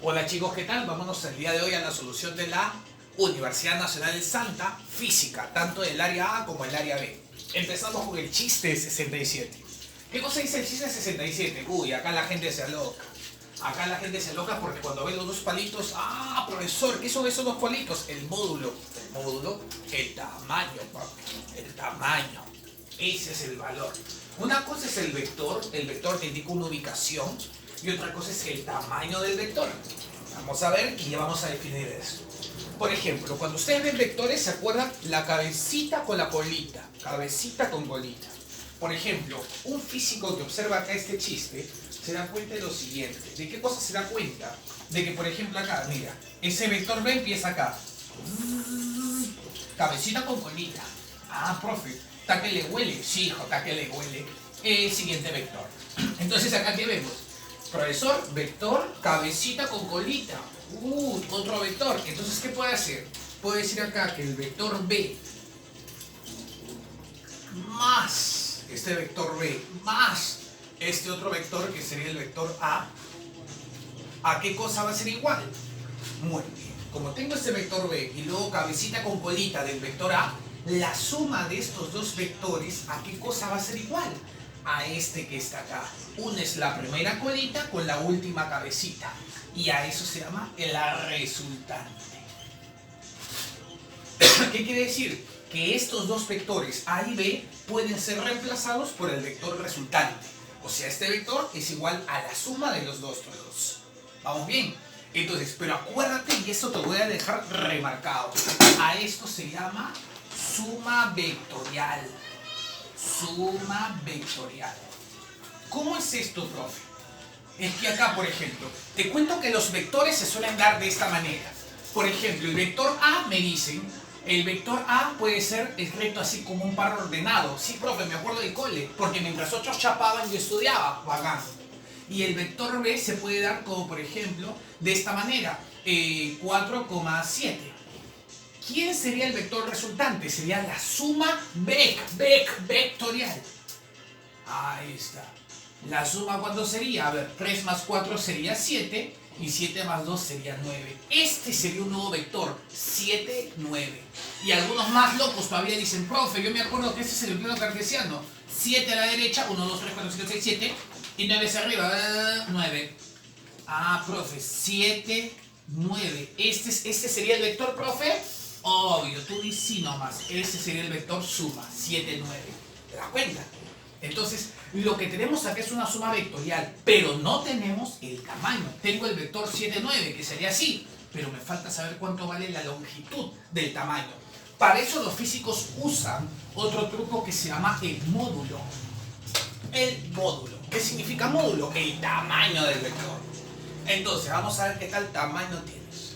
Hola chicos, ¿qué tal? Vámonos el día de hoy a la solución de la Universidad Nacional de Salta, física, tanto del área A como el área B. Empezamos con el chiste 67. ¿Qué cosa dice el chiste 67? Uy, acá la gente se aloca. Acá la gente se aloca porque cuando ve los dos palitos, profesor, ¿qué son esos dos palitos? El módulo, el tamaño, papi, el tamaño. Ese es el valor. Una cosa es el vector que indica una ubicación, y otra cosa es el tamaño del vector. Vamos a ver y ya vamos a definir eso. Por ejemplo, cuando ustedes ven vectores, ¿se acuerdan? La cabecita con la colita. Cabecita con colita. Por ejemplo, un físico que observa acá este chiste se da cuenta de lo siguiente. ¿De qué cosa se da cuenta? De que, por ejemplo, acá, mira, ese vector B empieza acá. Cabecita con colita. Profe, ¿ta que le huele? Sí, hijo, ¿ta que le huele? El siguiente vector. Entonces, acá, ¿qué vemos? Profesor, vector, cabecita con colita. Otro vector. Entonces, ¿qué puede hacer? Puede decir acá que el vector B más este vector B más este otro vector que sería el vector A, ¿a qué cosa va a ser igual? Muy bien. Como tengo este vector B y luego cabecita con colita del vector A, la suma de estos dos vectores, ¿a qué cosa va a ser igual? A este que está acá. Unes la primera colita con la última cabecita. Y a eso se llama la resultante. ¿Qué quiere decir? Que estos dos vectores A y B pueden ser reemplazados por el vector resultante. O sea, este vector es igual a la suma de los dos todos. ¿Vamos bien? Entonces, pero acuérdate, y esto te voy a dejar remarcado. A esto se llama suma vectorial. Suma vectorial. ¿Cómo es esto, profe? Es que acá, por ejemplo, te cuento que los vectores se suelen dar de esta manera. Por ejemplo, el vector A me dicen, el vector A puede ser escrito así como un par ordenado. Sí, profe, me acuerdo del cole, porque mientras otros chapaban yo estudiaba, bacán. Y el vector B se puede dar como, por ejemplo, de esta manera, 4,7. ¿Quién sería el vector resultante? Sería la suma vectorial. Ahí está. La suma, ¿cuánto sería? A ver, 3 más 4 sería 7 y 7 más 2 sería 9. Este sería un nuevo vector, 7, 9. Y algunos más locos todavía dicen, profe, yo me acuerdo que este es el plano cartesiano. 7 a la derecha, 1, 2, 3, 4, 5, 6, 7 y 9 hacia arriba, 9. Profe, 7, 9. ¿Este sería el vector, profe? Obvio, tú dices sí nomás. Ese sería el vector suma, 7, 9. ¿Te das cuenta? Entonces, lo que tenemos acá es una suma vectorial, pero no tenemos el tamaño. Tengo el vector 7, 9, que sería así, pero me falta saber cuánto vale la longitud del tamaño. Para eso los físicos usan otro truco que se llama el módulo. El módulo. ¿Qué significa módulo? El tamaño del vector. Entonces, vamos a ver qué tal tamaño tienes.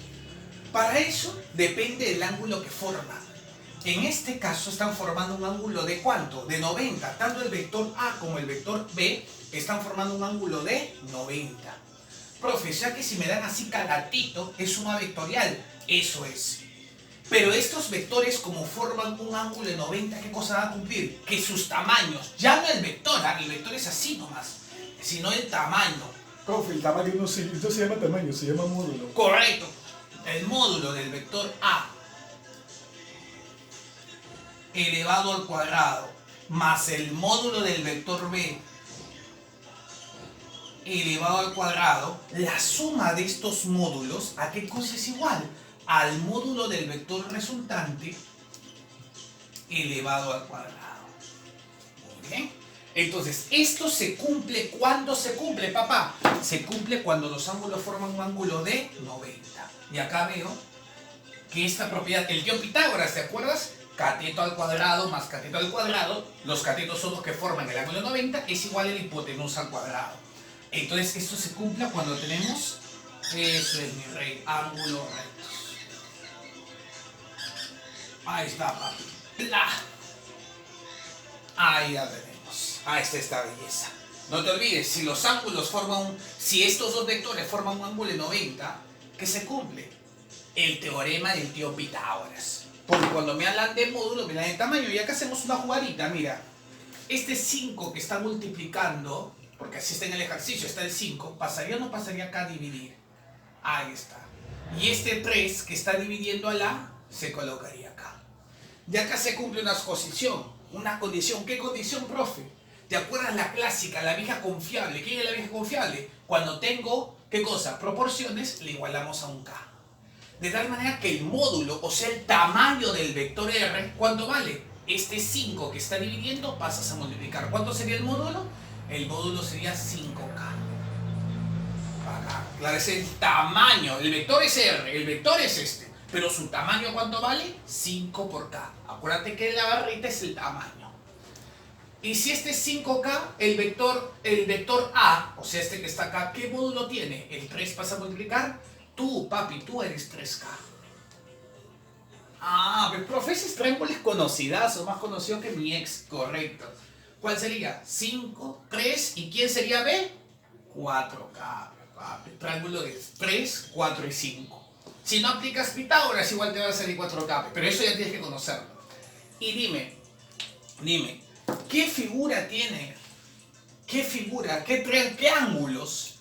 Para eso, depende del ángulo que forma. En este caso están formando un ángulo de ¿cuánto? De 90. Tanto el vector A como el vector B están formando un ángulo de 90. Profe, ya que si me dan así calatito es suma vectorial. Eso es. Pero estos vectores, como forman un ángulo de 90, ¿qué cosa van a cumplir? Que sus tamaños, ya no el vector es así nomás, sino el tamaño. Profe, el tamaño no se llama tamaño, se llama módulo. Correcto. El módulo del vector A elevado al cuadrado más el módulo del vector B elevado al cuadrado, la suma de estos módulos, ¿a qué cosa es igual? Al módulo del vector resultante elevado al cuadrado. Muy bien. Entonces, esto se cumple, ¿cuándo se cumple, papá? Se cumple cuando los ángulos forman un ángulo de 90. Y acá veo que esta propiedad, el tío Pitágoras, ¿te acuerdas? Cateto al cuadrado más cateto al cuadrado, los catetos son los que forman el ángulo 90, es igual a la hipotenusa al cuadrado. Entonces esto se cumple cuando tenemos, eso es mi rey, ángulos rectos. Ahí está, papi. Ahí ya tenemos. Ahí está esta belleza. No te olvides, si los ángulos si estos dos vectores forman un ángulo de 90, ¿qué se cumple? El teorema del tío Pitágoras. Porque cuando me hablan de módulo, me hablan de tamaño. Y acá hacemos una jugadita, mira. Este 5 que está multiplicando, porque así está en el ejercicio, está el 5, ¿pasaría o no pasaría acá a dividir? Ahí está. Y este 3 que está dividiendo al A se colocaría acá. Y acá se cumple una condición. Una condición. ¿Qué condición, profe? ¿Te acuerdas la clásica, la vieja confiable? ¿Qué es la vieja confiable? Cuando tengo, ¿qué cosa? Proporciones, le igualamos a un K. De tal manera que el módulo, o sea, el tamaño del vector R, ¿cuánto vale? Este 5 que está dividiendo, pasas a multiplicar. ¿Cuánto sería el módulo? El módulo sería 5K. Acá, claro, es el tamaño. El vector es R, el vector es este. Pero su tamaño, ¿cuánto vale? 5 por K. Acuérdate que la barrita es el tamaño. Y si este es 5K, el vector A, o sea, este que está acá, ¿qué módulo tiene? El 3 pasa a multiplicar. Tú, papi, tú eres 3K. Ah, pero profe, ese triángulo es conocidazo, más conocido que mi ex, correcto. ¿Cuál sería? 5, 3, ¿y quién sería B? 4K, papi. Triángulo de 3, 4 y 5. Si no aplicas Pitágoras, igual te va a salir 4K, pero eso ya tienes que conocerlo. Y dime, ¿qué figura tiene? ¿Qué figura? ¿Qué ángulos?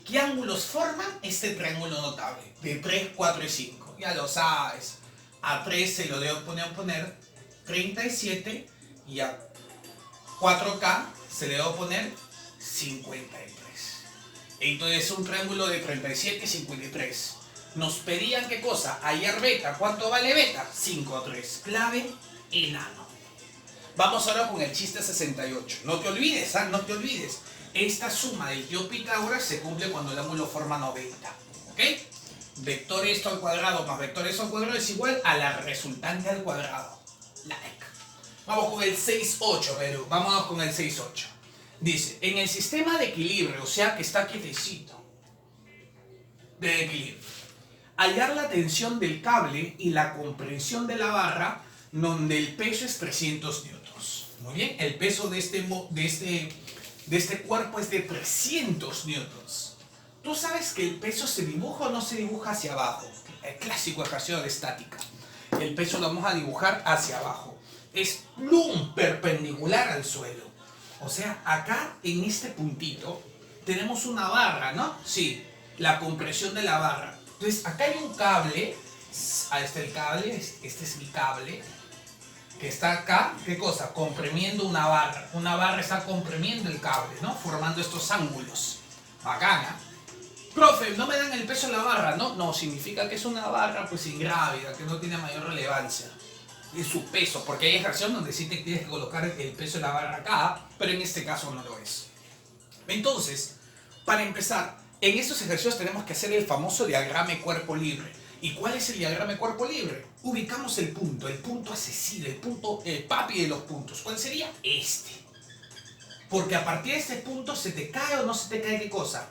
¿Qué ángulos forman este triángulo notable? De 3, 4 y 5. Ya lo sabes. A 3 se lo debo poner 37 y a 4K se le debo poner 53. Entonces un triángulo de 37 y 53. Nos pedían ¿qué cosa? Hallar beta. ¿Cuánto vale beta? 5 a 3. Clave, enano. Vamos ahora con el chiste 68. No te olvides, no te olvides. Esta suma del tío Pitágoras se cumple cuando el ángulo forma 90. ¿Ok? Vector esto al cuadrado más vector esto al cuadrado es igual a la resultante al cuadrado. Like. Vamos con el 6,8, pero vámonos con el 6,8. Dice, en el sistema de equilibrio, o sea que está quietecito, de equilibrio, hallar la tensión del cable y la comprensión de la barra donde el peso es 300 newtons. Muy bien, el peso de este cuerpo es de 300 newtons. ¿Tú sabes que el peso se dibuja o no se dibuja hacia abajo? El clásico ecuación de estática. El peso lo vamos a dibujar hacia abajo. Es plum, perpendicular al suelo. O sea, acá en este puntito tenemos una barra, ¿no? Sí, la compresión de la barra. Entonces, acá hay un cable. Ahí está el cable, este es mi cable. Que está acá, ¿qué cosa? Comprimiendo una barra. Una barra está comprimiendo el cable, ¿no? Formando estos ángulos. Bacana. Profe, no me dan el peso de la barra, ¿no? No, significa que es una barra pues ingrávida, que no tiene mayor relevancia. Es su peso, porque hay ejercicios donde sí te tienes que colocar el peso de la barra acá, pero en este caso no lo es. Entonces, para empezar, en estos ejercicios tenemos que hacer el famoso diagrama de cuerpo libre. ¿Y cuál es el diagrama de cuerpo libre? Ubicamos el punto asesino, el papi de los puntos. ¿Cuál sería? Este. Porque a partir de este punto se te cae o no se te cae, ¿qué cosa?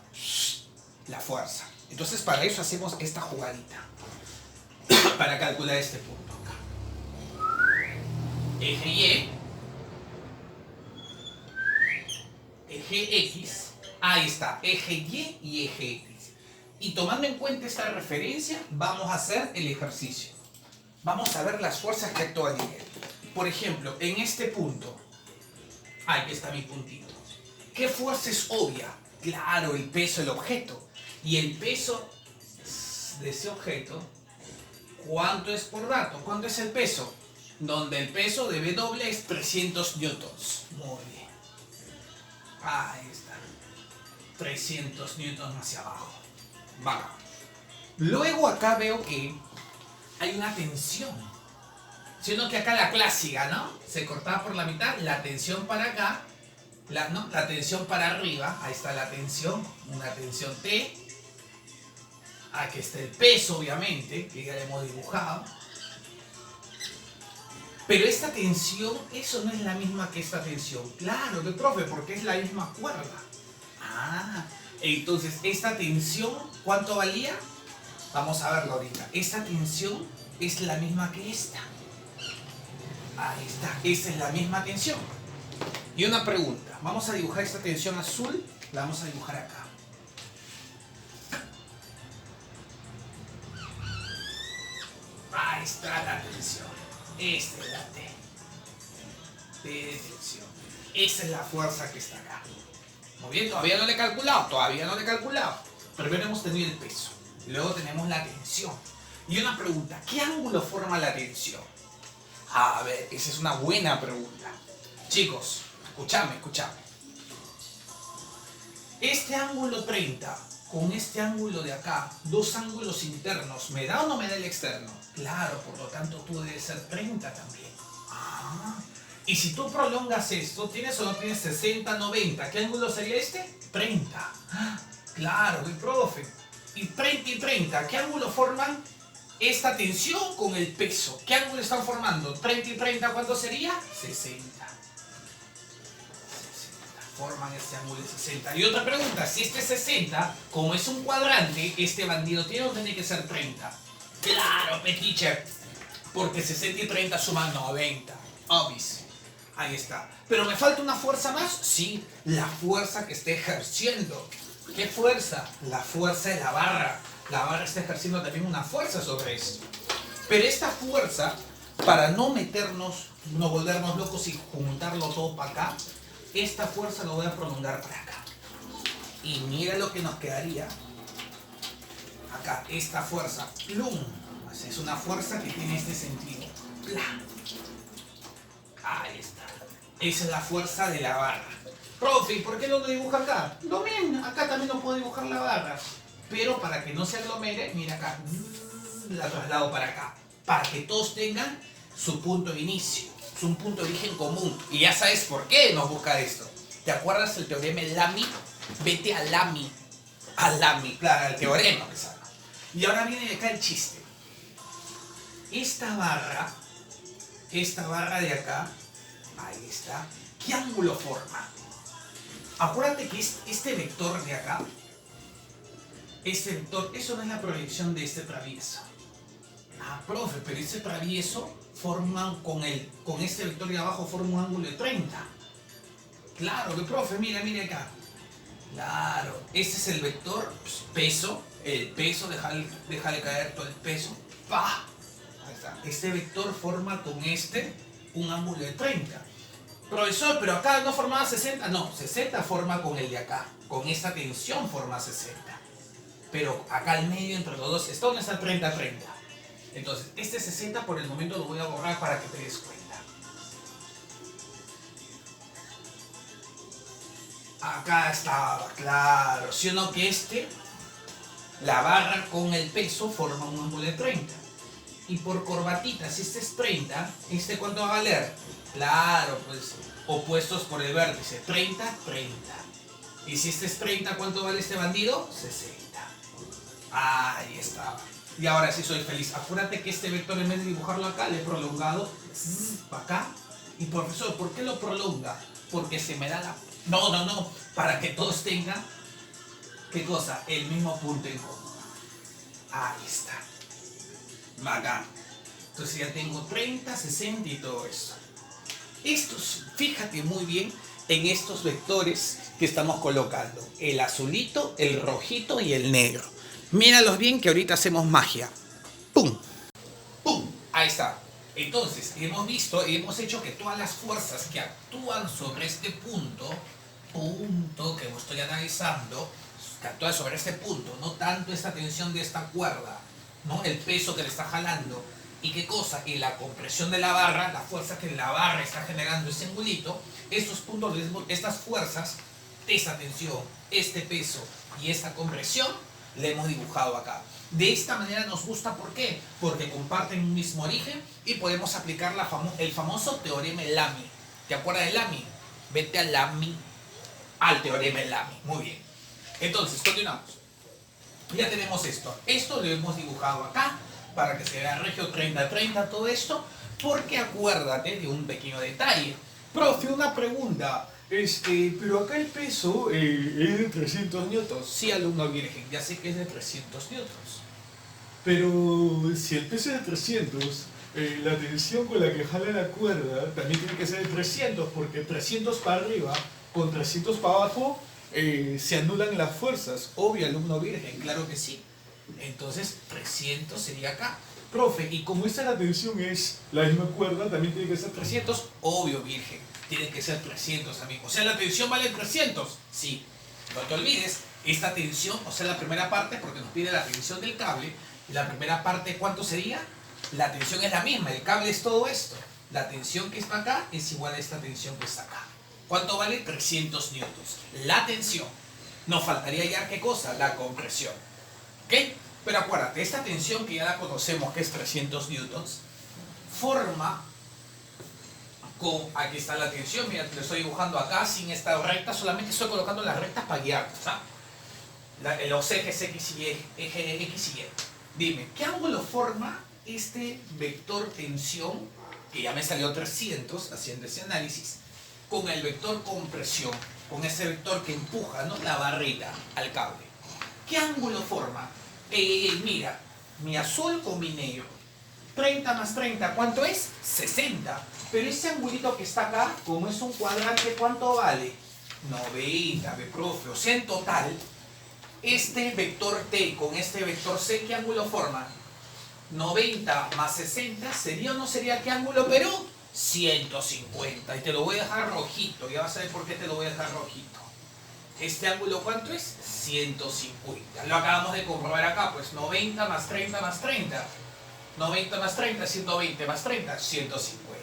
La fuerza. Entonces para eso hacemos esta jugadita. Para calcular este punto acá. Eje Y. Eje X. Ahí está. Eje Y y eje X. Y tomando en cuenta esta referencia, vamos a hacer el ejercicio. Vamos a ver las fuerzas que actúan en él. Por ejemplo, en este punto, aquí está mi puntito. ¿Qué fuerza es obvia? Claro, el peso del objeto. Y el peso de ese objeto, ¿cuánto es por dato? ¿Cuánto es el peso? Donde el peso de W es 300 newtons. Muy bien. Ahí está. 300 newtons hacia abajo. Vale. Luego acá veo que hay una tensión. Siendo que acá la clásica, ¿no? Se cortaba por la mitad, la tensión para acá, la tensión para arriba, ahí está la tensión, una tensión T. Aquí está el peso, obviamente, que ya le hemos dibujado. Pero esta tensión, eso no es la misma que esta tensión. Claro, que profe, porque es la misma cuerda. Ah, entonces, esta tensión, ¿cuánto valía? Vamos a verlo ahorita. Esta tensión es la misma que esta. Ahí está, esta es la misma tensión. Y una pregunta, vamos a dibujar esta tensión azul, la vamos a dibujar acá. Ahí está la tensión. Esta es la T. T de tensión. Esa es la fuerza que está acá. Muy bien, todavía no le he calculado, Primero hemos tenido el peso, luego tenemos la tensión. Y una pregunta, ¿qué ángulo forma la tensión? A ver, esa es una buena pregunta. Chicos, escúchame. Este ángulo 30 con este ángulo de acá, dos ángulos internos, ¿me da o no me da el externo? Claro, por lo tanto tú debes ser 30 también. Ah, y si tú prolongas esto, ¿tienes o no tienes 60, 90? ¿Qué ángulo sería este? 30. Ah, claro, mi profe. Y 30 y 30, ¿qué ángulo forman? Esta tensión con el peso. ¿Qué ángulo están formando? 30 y 30, ¿cuánto sería? 60. Forman este ángulo de 60. Y otra pregunta, si este 60, como es un cuadrante, este bandido tiene o tiene que ser 30. Claro, teacher, porque 60 y 30 suman 90. Obis. Ahí está. ¿Pero me falta una fuerza más? Sí, la fuerza que esté ejerciendo. ¿Qué fuerza? La fuerza de la barra. La barra está ejerciendo también una fuerza sobre esto. Pero esta fuerza, para no meternos, no volvernos locos y juntarlo todo para acá, esta fuerza lo voy a prolongar para acá. Y mira lo que nos quedaría. Acá, esta fuerza. ¡Plum! Es una fuerza que tiene este sentido. ¡Pla! Ahí está. Esa es la fuerza de la barra. Profe, ¿por qué no lo dibuja acá? Lo mismo, acá también no puedo dibujar la barra. Pero para que no se aglomere, mira acá. La traslado para acá. Para que todos tengan su punto de inicio. Es un punto de origen común. Y ya sabes por qué nos busca esto. ¿Te acuerdas el teorema de Lamy? Vete a Lamy. A Lamy, claro, el teorema que sabe. Y ahora viene acá el chiste. Esta barra de acá, ahí está. ¿Qué ángulo forma? Acuérdate que este vector de acá, este vector, eso no es la proyección de este travieso. Ah, profe, pero este travieso forma con este vector de abajo forma un ángulo de 30. Claro, que profe, mira acá. Claro, este es el vector peso, el peso, déjale caer todo el peso. ¡Pah! Ahí está. Este vector forma con este un ángulo de 30. Profesor, pero acá no formaba 60. No, 60 forma con el de acá. Con esta tensión forma 60. Pero acá al medio entre los dos, ¿está dónde está 30-30? Entonces, este 60 por el momento lo voy a borrar para que te des cuenta. Acá estaba, claro. ¿Sí o no que la barra con el peso forma un ángulo de 30? Y por corbatita, si este es 30, ¿este cuánto va a valer? Claro, pues opuestos por el vértice, 30, 30. Y si este es 30, ¿cuánto vale este bandido? 60. Ahí estaba. Y ahora sí soy feliz. Acuérdate que este vector, en vez de dibujarlo acá, le he prolongado para acá. Y profesor, ¿por qué lo prolonga? Porque se me da la... No. Para que todos tengan, ¿qué cosa? El mismo punto en común. Ahí está. Bacán. Entonces ya tengo 30, 60 y todo eso. Estos, fíjate muy bien en estos vectores que estamos colocando. El azulito, el rojito y el negro. Míralos bien que ahorita hacemos magia. ¡Pum! ¡Pum! Ahí está. Entonces, hemos visto y hemos hecho que todas las fuerzas que actúan sobre este punto que estoy analizando, que actúan sobre este punto, no tanto esta tensión de esta cuerda, ¿no? El peso que le está jalando. ¿Y qué cosa? Que la compresión de la barra, la fuerza que la barra está generando ese angulito, estos puntos, estas fuerzas, esta tensión, este peso y esta compresión, le hemos dibujado acá. De esta manera nos gusta, ¿por qué? Porque comparten un mismo origen y podemos aplicar el famoso teorema de Lamy. ¿Te acuerdas de Lamy? Vete a Lamy, al teorema de Lamy. Muy bien. Entonces, continuamos. Ya tenemos esto. Esto lo hemos dibujado acá para que se vea regio 30-30 todo esto, porque acuérdate de un pequeño detalle. Profe, una pregunta. Pero acá el peso es de 300 newtons. Sí, alumno virgen, ya sé que es de 300 newtons. Pero si el peso es de 300, la tensión con la que jala la cuerda también tiene que ser de 300, porque 300 para arriba con 300 para abajo se anulan las fuerzas. Obvio, alumno virgen, claro que sí. Entonces, 300 sería acá. Profe, Y como esta la tensión es la misma cuerda, también tiene que ser 300. 300, obvio, virgen. Tiene que ser 300, amigo. O sea, la tensión vale 300. Sí. No te olvides Esta tensión, o sea, la primera parte, porque nos pide la tensión del cable, y la primera parte, ¿cuánto sería? La tensión es la misma, el cable es todo esto. La tensión que está acá es igual a esta tensión que está acá. ¿Cuánto vale? 300 newtons. La tensión. Nos faltaría ya, ¿qué cosa? La compresión. ¿Ok? Pero acuérdate, esta tensión que ya la conocemos, que es 300 newtons, forma con... Aquí está la tensión, mira, te lo estoy dibujando acá sin esta recta, solamente estoy colocando las rectas para guiar, ¿sabes? Los ejes X y Y, eje X y Y. Dime, ¿qué ángulo forma este vector tensión, que ya me salió 300 haciendo ese análisis, con el vector compresión, con ese vector que empuja, ¿no?, la barrita al cable? ¿Qué ángulo forma? Mira, mi azul con mi negro. 30 más 30, ¿cuánto es? 60. Pero ese angulito que está acá, como es un cuadrante, ¿cuánto vale? 90, profe. O sea, en total, este vector T con este vector C, ¿qué ángulo forma? 90 más 60, ¿sería o no sería qué ángulo? Pero 150. Y te lo voy a dejar rojito. Ya vas a ver por qué te lo voy a dejar rojito. ¿Este ángulo cuánto es? 150. Lo acabamos de comprobar acá, pues 90 más 30 más 30. 90 más 30, 120 más 30, 150.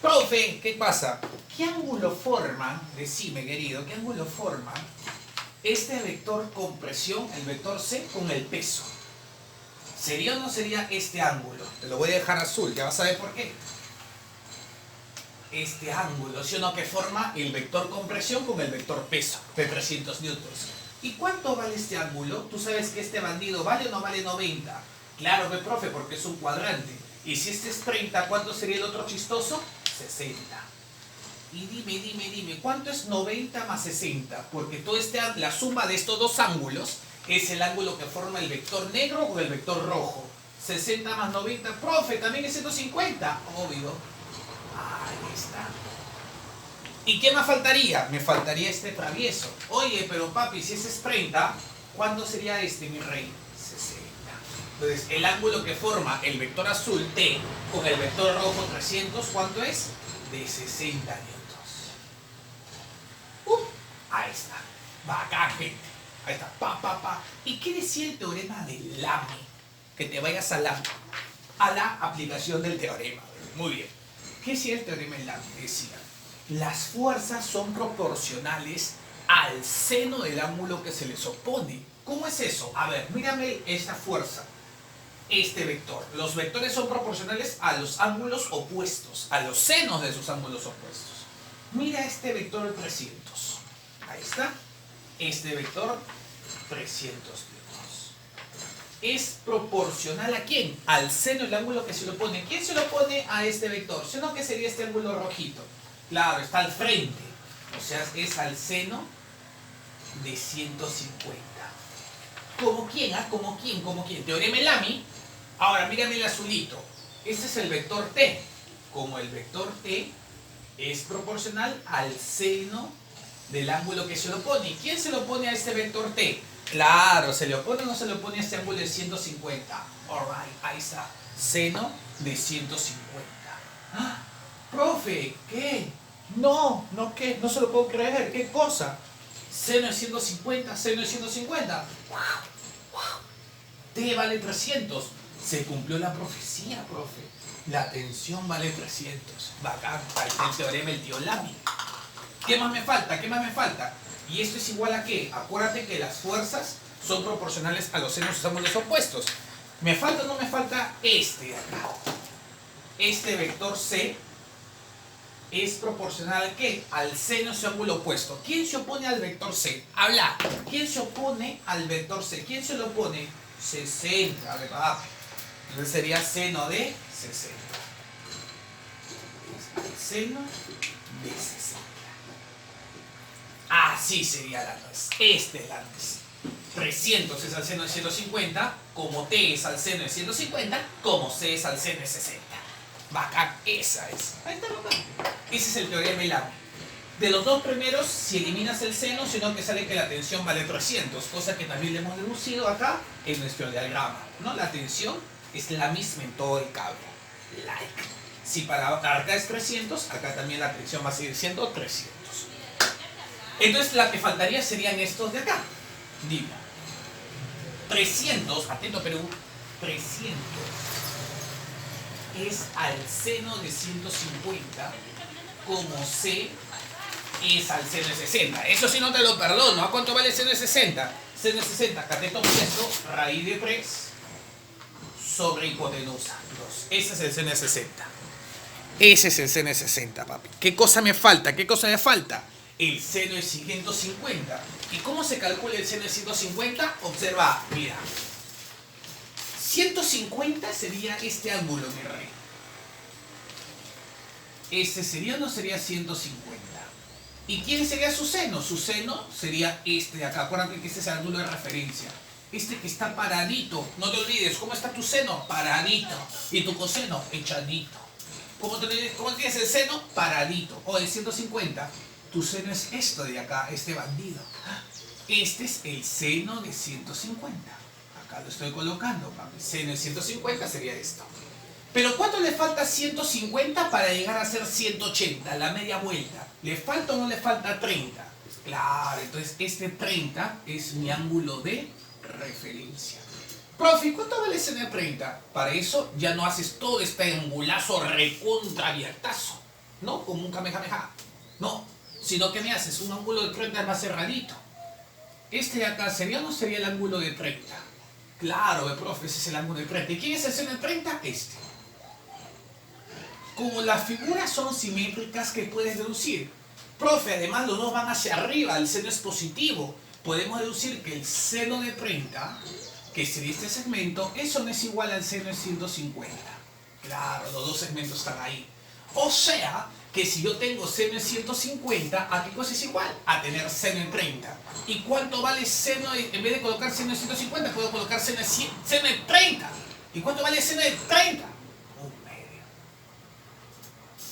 Profe, ¿qué pasa? ¿Qué ángulo forma, decime querido, qué ángulo forma este vector compresión, el vector C, con el peso? ¿Sería o no sería este ángulo? Te lo voy a dejar azul, ya vas a ver por qué. Este ángulo, ¿sí o no?, que forma el vector compresión con el vector peso de 300 newtons. ¿Y cuánto vale este ángulo? Tú sabes que este bandido vale o no vale 90. Claro que, profe, porque es un cuadrante. Y si este es 30, ¿cuánto sería el otro chistoso? 60. Y dime, ¿cuánto es 90 más 60? Porque todo la suma de estos dos ángulos es el ángulo que forma el vector negro con el vector rojo. 60 más 90, profe, también es 150. Obvio. Ahí está. ¿Y qué me faltaría? Me faltaría este travieso. Oye, pero papi, si ese es 30, ¿cuándo sería este, mi rey? 60. Entonces, el ángulo que forma el vector azul T con el vector rojo 300, ¿cuánto es? De 60 newtons. Ahí está. Bacán, gente. Ahí está. ¿Y qué decía el teorema de Lamy? Que te vayas a la aplicación del teorema. Muy bien. ¿Qué decía el teorema de Lamy? Decía, las fuerzas son proporcionales al seno del ángulo que se les opone. ¿Cómo es eso? A ver, mírame esta fuerza. Este vector. Los vectores son proporcionales a los ángulos opuestos, a los senos de sus ángulos opuestos. Mira este vector 300. Ahí está. Este vector 300 newtons. ¿Es proporcional a quién? Al seno del ángulo que se le opone. ¿Quién se lo opone a este vector? ¿Sino que sería este ángulo rojito? Claro, está al frente. O sea, es al seno de 150. ¿Como quién? ¿Como quién? ¿Como quién? Teorema de Lamy. Ahora, mírame el azulito. Este es el vector T. Como el vector T es proporcional al seno del ángulo que se le opone. ¿Quién se lo opone a este vector T? Claro, ¿se le opone o no se le opone a este ángulo de 150? Alright, ahí está. Seno de 150. ¡Ah! Profe, ¿qué? No, ¿qué? No se lo puedo creer. ¿Qué cosa? Seno de 150, seno de 150. T vale 300. Se cumplió la profecía, profe. La tensión vale 300. Bacán, ahí está el teorema del tío Lamy. ¿Qué más me falta? ¿Qué más me falta? ¿Y esto es igual a qué? Acuérdate que las fuerzas son proporcionales a los senos de sus ángulos opuestos. ¿Me falta o no me falta este de acá? Este vector C es proporcional ¿a qué? Al seno de su ángulo opuesto. ¿Quién se opone al vector C? Habla. ¿Quién se opone al vector C? ¿Quién se lo opone? 60, ¿verdad? Entonces sería seno de 60. Seno de 60. Así sería la raíz. Este es la raíz. 300 es al seno de 150, como T es al seno de 150, como C es al seno de 60. Bacán, esa es. Ahí está, bacán. Ese es el teorema de Lamy. De los dos primeros, si eliminas el seno, sino que sale que la tensión vale 300, cosa que también le hemos deducido acá en nuestro diagrama, ¿no? La tensión es la misma en todo el cable. Like. Si para acá es 300, acá también la tensión va a seguir siendo 300. Entonces la que faltaría serían estos de acá. Dime. 300, atento Perú, 300 es al seno de 150 como C es al seno de 60. Eso sí no te lo perdono. ¿A cuánto vale el seno de 60? Seno de 60, cateto opuesto, raíz de 3 sobre hipotenusa 2. Ese es el seno de 60. Ese es el seno de 60, papi. ¿Qué cosa me falta? ¿Qué cosa me falta? El seno de 150. ¿Y cómo se calcula el seno de 150? Observa, mira. 150 sería este ángulo, mi rey. ¿Este sería o no sería 150? ¿Y quién sería su seno? Su seno sería este de acá. Acuérdate que este es el ángulo de referencia. Este que está paradito. No te olvides, ¿cómo está tu seno? Paradito. Y tu coseno, echadito. ¿Cómo tienes el seno? Paradito. O el 150. Tu seno es esto de acá, este bandido. Este es el seno de 150. Acá lo estoy colocando, papi. Seno de 150 sería esto. Pero ¿cuánto le falta a 150 para llegar a ser 180? La media vuelta. ¿Le falta o no le falta 30? Claro, entonces este 30 es mi ángulo de referencia. Profe, ¿cuánto vale seno de 30? Para eso ya no haces todo este angulazo recontra abiertazo. ¿No? Como un kamehameha. No. Sino que me haces un ángulo de 30 más cerradito. Este de acá, ¿sería o no sería el ángulo de 30? Claro, profe, ese es el ángulo de 30. ¿Y quién es el seno de 30? Este. Como las figuras son simétricas, ¿qué puedes deducir? Profe, además los dos van hacia arriba, el seno es positivo. Podemos deducir que el seno de 30, que sería este segmento, eso no es igual al seno de 150. Claro, los dos segmentos están ahí. O sea, que si yo tengo seno de 150, ¿a qué cosa es igual? A tener seno de 30. ¿Y cuánto vale seno de, en vez de colocar seno de 150, puedo colocar seno de 30? ¿Y cuánto vale seno de 30? Un medio.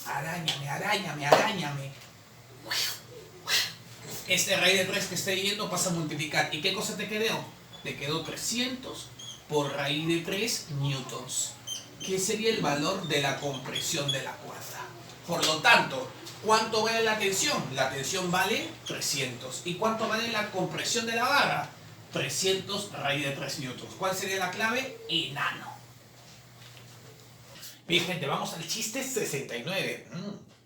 Aráñame, aráñame, aráñame. Este raíz de 3 que estoy yendo pasa a multiplicar. ¿Y qué cosa te quedó? Te quedó 300 por raíz de 3 newtons. ¿Qué sería el valor de la compresión de la cuerda? Por lo tanto, ¿cuánto vale la tensión? La tensión vale 300. ¿Y cuánto vale la compresión de la barra? 300 raíz de 3 newtons. ¿Cuál sería la clave? Enano. Bien, gente, vamos al chiste 69.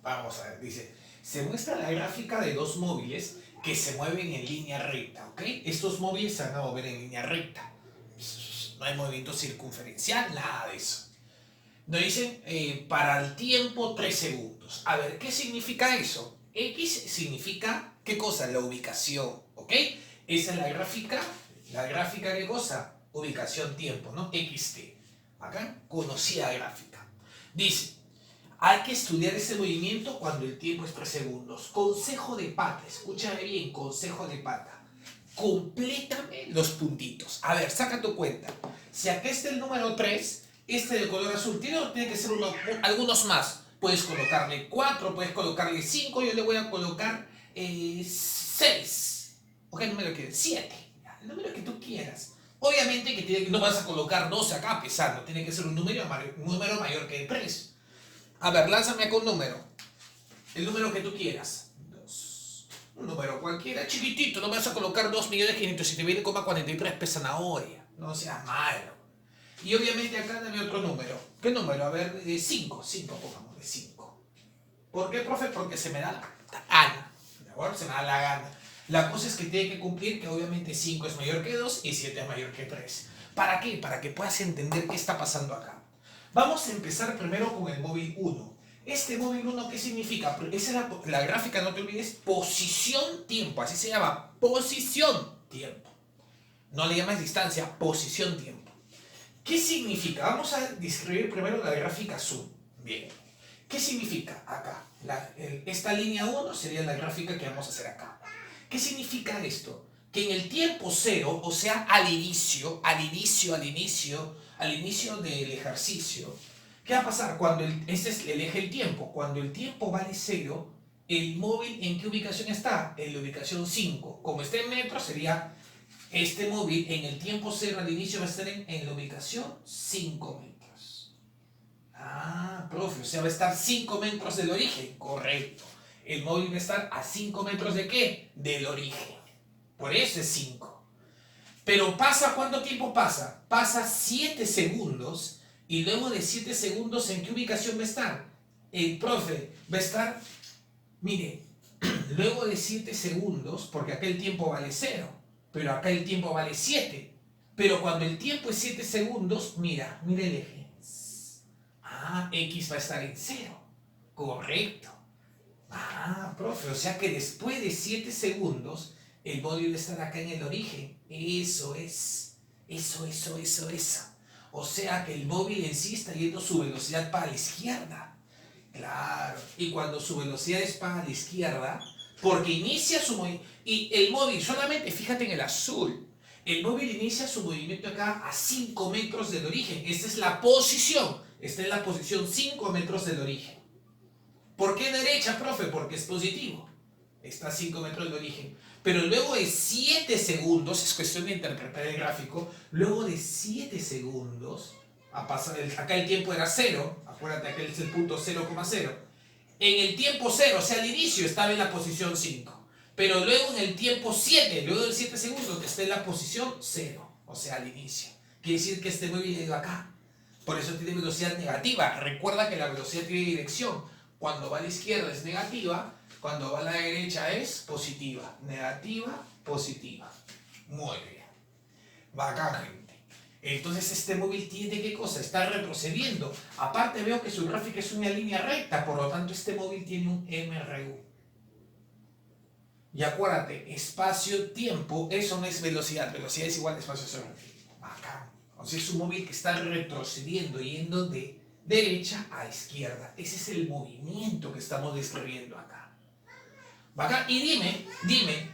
Vamos a ver, dice, se muestra la gráfica de dos móviles que se mueven en línea recta, ¿ok? Estos móviles se van a mover en línea recta. No hay movimiento circunferencial, nada de eso. Nos dicen para el tiempo 3 segundos. A ver, ¿qué significa eso? X significa, ¿qué cosa? La ubicación, ¿ok? Esa es la gráfica ¿qué cosa? Ubicación tiempo, ¿no? XT. Acá, conocida gráfica. Dice, hay que estudiar ese movimiento cuando el tiempo es 3 segundos. Consejo de pata, escúchame bien, consejo de pata. Complétame los puntitos. A ver, saca tu cuenta. Si acá está el número 3, este de color azul, ¿tiene o tiene que ser algunos más? Puedes colocarle 4, puedes colocarle 5, yo le voy a colocar 6. ¿O qué número quieres? 7. El número que tú quieras. Obviamente que no vas a colocar 12 acá pesando, tiene que ser un número mayor que 3. A ver, lánzame acá un número. El número que tú quieras. 2. Un número cualquiera, chiquitito, no me vas a colocar 2.507.043 pesa zanahoria. No seas malo. Y obviamente acá dame otro número. ¿Qué número? A ver, 5. 5, pongamos de 5. ¿Por qué, profe? Porque se me da la gana. ¿De acuerdo? Se me da la gana. La cosa es que tiene que cumplir que obviamente 5 es mayor que 2 y 7 es mayor que 3. ¿Para qué? Para que puedas entender qué está pasando acá. Vamos a empezar primero con el móvil 1. Este móvil 1, ¿qué significa? Esa es la gráfica, no te olvides, posición-tiempo. Así se llama, posición-tiempo. No le llamas distancia, posición-tiempo. ¿Qué significa? Vamos a describir primero la gráfica azul. Bien. ¿Qué significa acá? Esta línea 1 sería la gráfica que vamos a hacer acá. ¿Qué significa esto? Que en el tiempo 0, o sea, al inicio del ejercicio, ¿qué va a pasar? Cuando este es el eje del tiempo. Cuando el tiempo vale 0, el móvil ¿en qué ubicación está? En la ubicación 5. Como está en metros, sería este móvil en el tiempo 0 al inicio va a estar en la ubicación 5 metros. Ah, profe, o sea, va a estar 5 metros del origen. Correcto. El móvil va a estar a 5 metros ¿de qué? Del origen. Por eso es 5. Pero pasa, ¿cuánto tiempo pasa? Pasa 7 segundos y luego de 7 segundos, ¿en qué ubicación va a estar? El profe va a estar, mire, luego de 7 segundos, porque acá el tiempo vale 0, pero acá el tiempo vale 7. Pero cuando el tiempo es 7 segundos, mira el eje. Ah, X va a estar en 0. Correcto. Ah, profe, o sea que después de 7 segundos, el móvil va a estar acá en el origen. Eso es. Eso. O sea que el móvil en sí está yendo su velocidad para la izquierda. Claro. Y cuando su velocidad es para la izquierda, porque inicia su movimiento. Y el móvil, solamente fíjate en el azul. El móvil inicia su movimiento acá a 5 metros del origen. Esta es la posición. Está en la posición 5 metros del origen. ¿Por qué derecha, profe? Porque es positivo. Está a 5 metros del origen. Pero luego de 7 segundos, es cuestión de interpretar el gráfico, luego de 7 segundos, acá el tiempo era 0, acuérdate, aquel es el punto 0,0. En el tiempo 0, o sea, al inicio estaba en la posición 5. Pero luego en el tiempo 7, luego de 7 segundos, está en la posición 0, o sea, al inicio. Quiere decir que este móvil ha ido acá. Por eso tiene velocidad negativa. Recuerda que la velocidad tiene dirección. Cuando va a la izquierda es negativa, cuando va a la derecha es positiva. Negativa, positiva. Muy bien. Bacán, gente. Entonces este móvil tiene ¿qué cosa? Está retrocediendo. Aparte veo que su gráfica es una línea recta, por lo tanto este móvil tiene un MRU. Y acuérdate, espacio-tiempo, eso no es velocidad. Velocidad es igual a espacio sobre tiempo. Bacán. O sea, es un móvil que está retrocediendo, yendo de derecha a izquierda. Ese es el movimiento que estamos describiendo acá. Bacán. Y dime,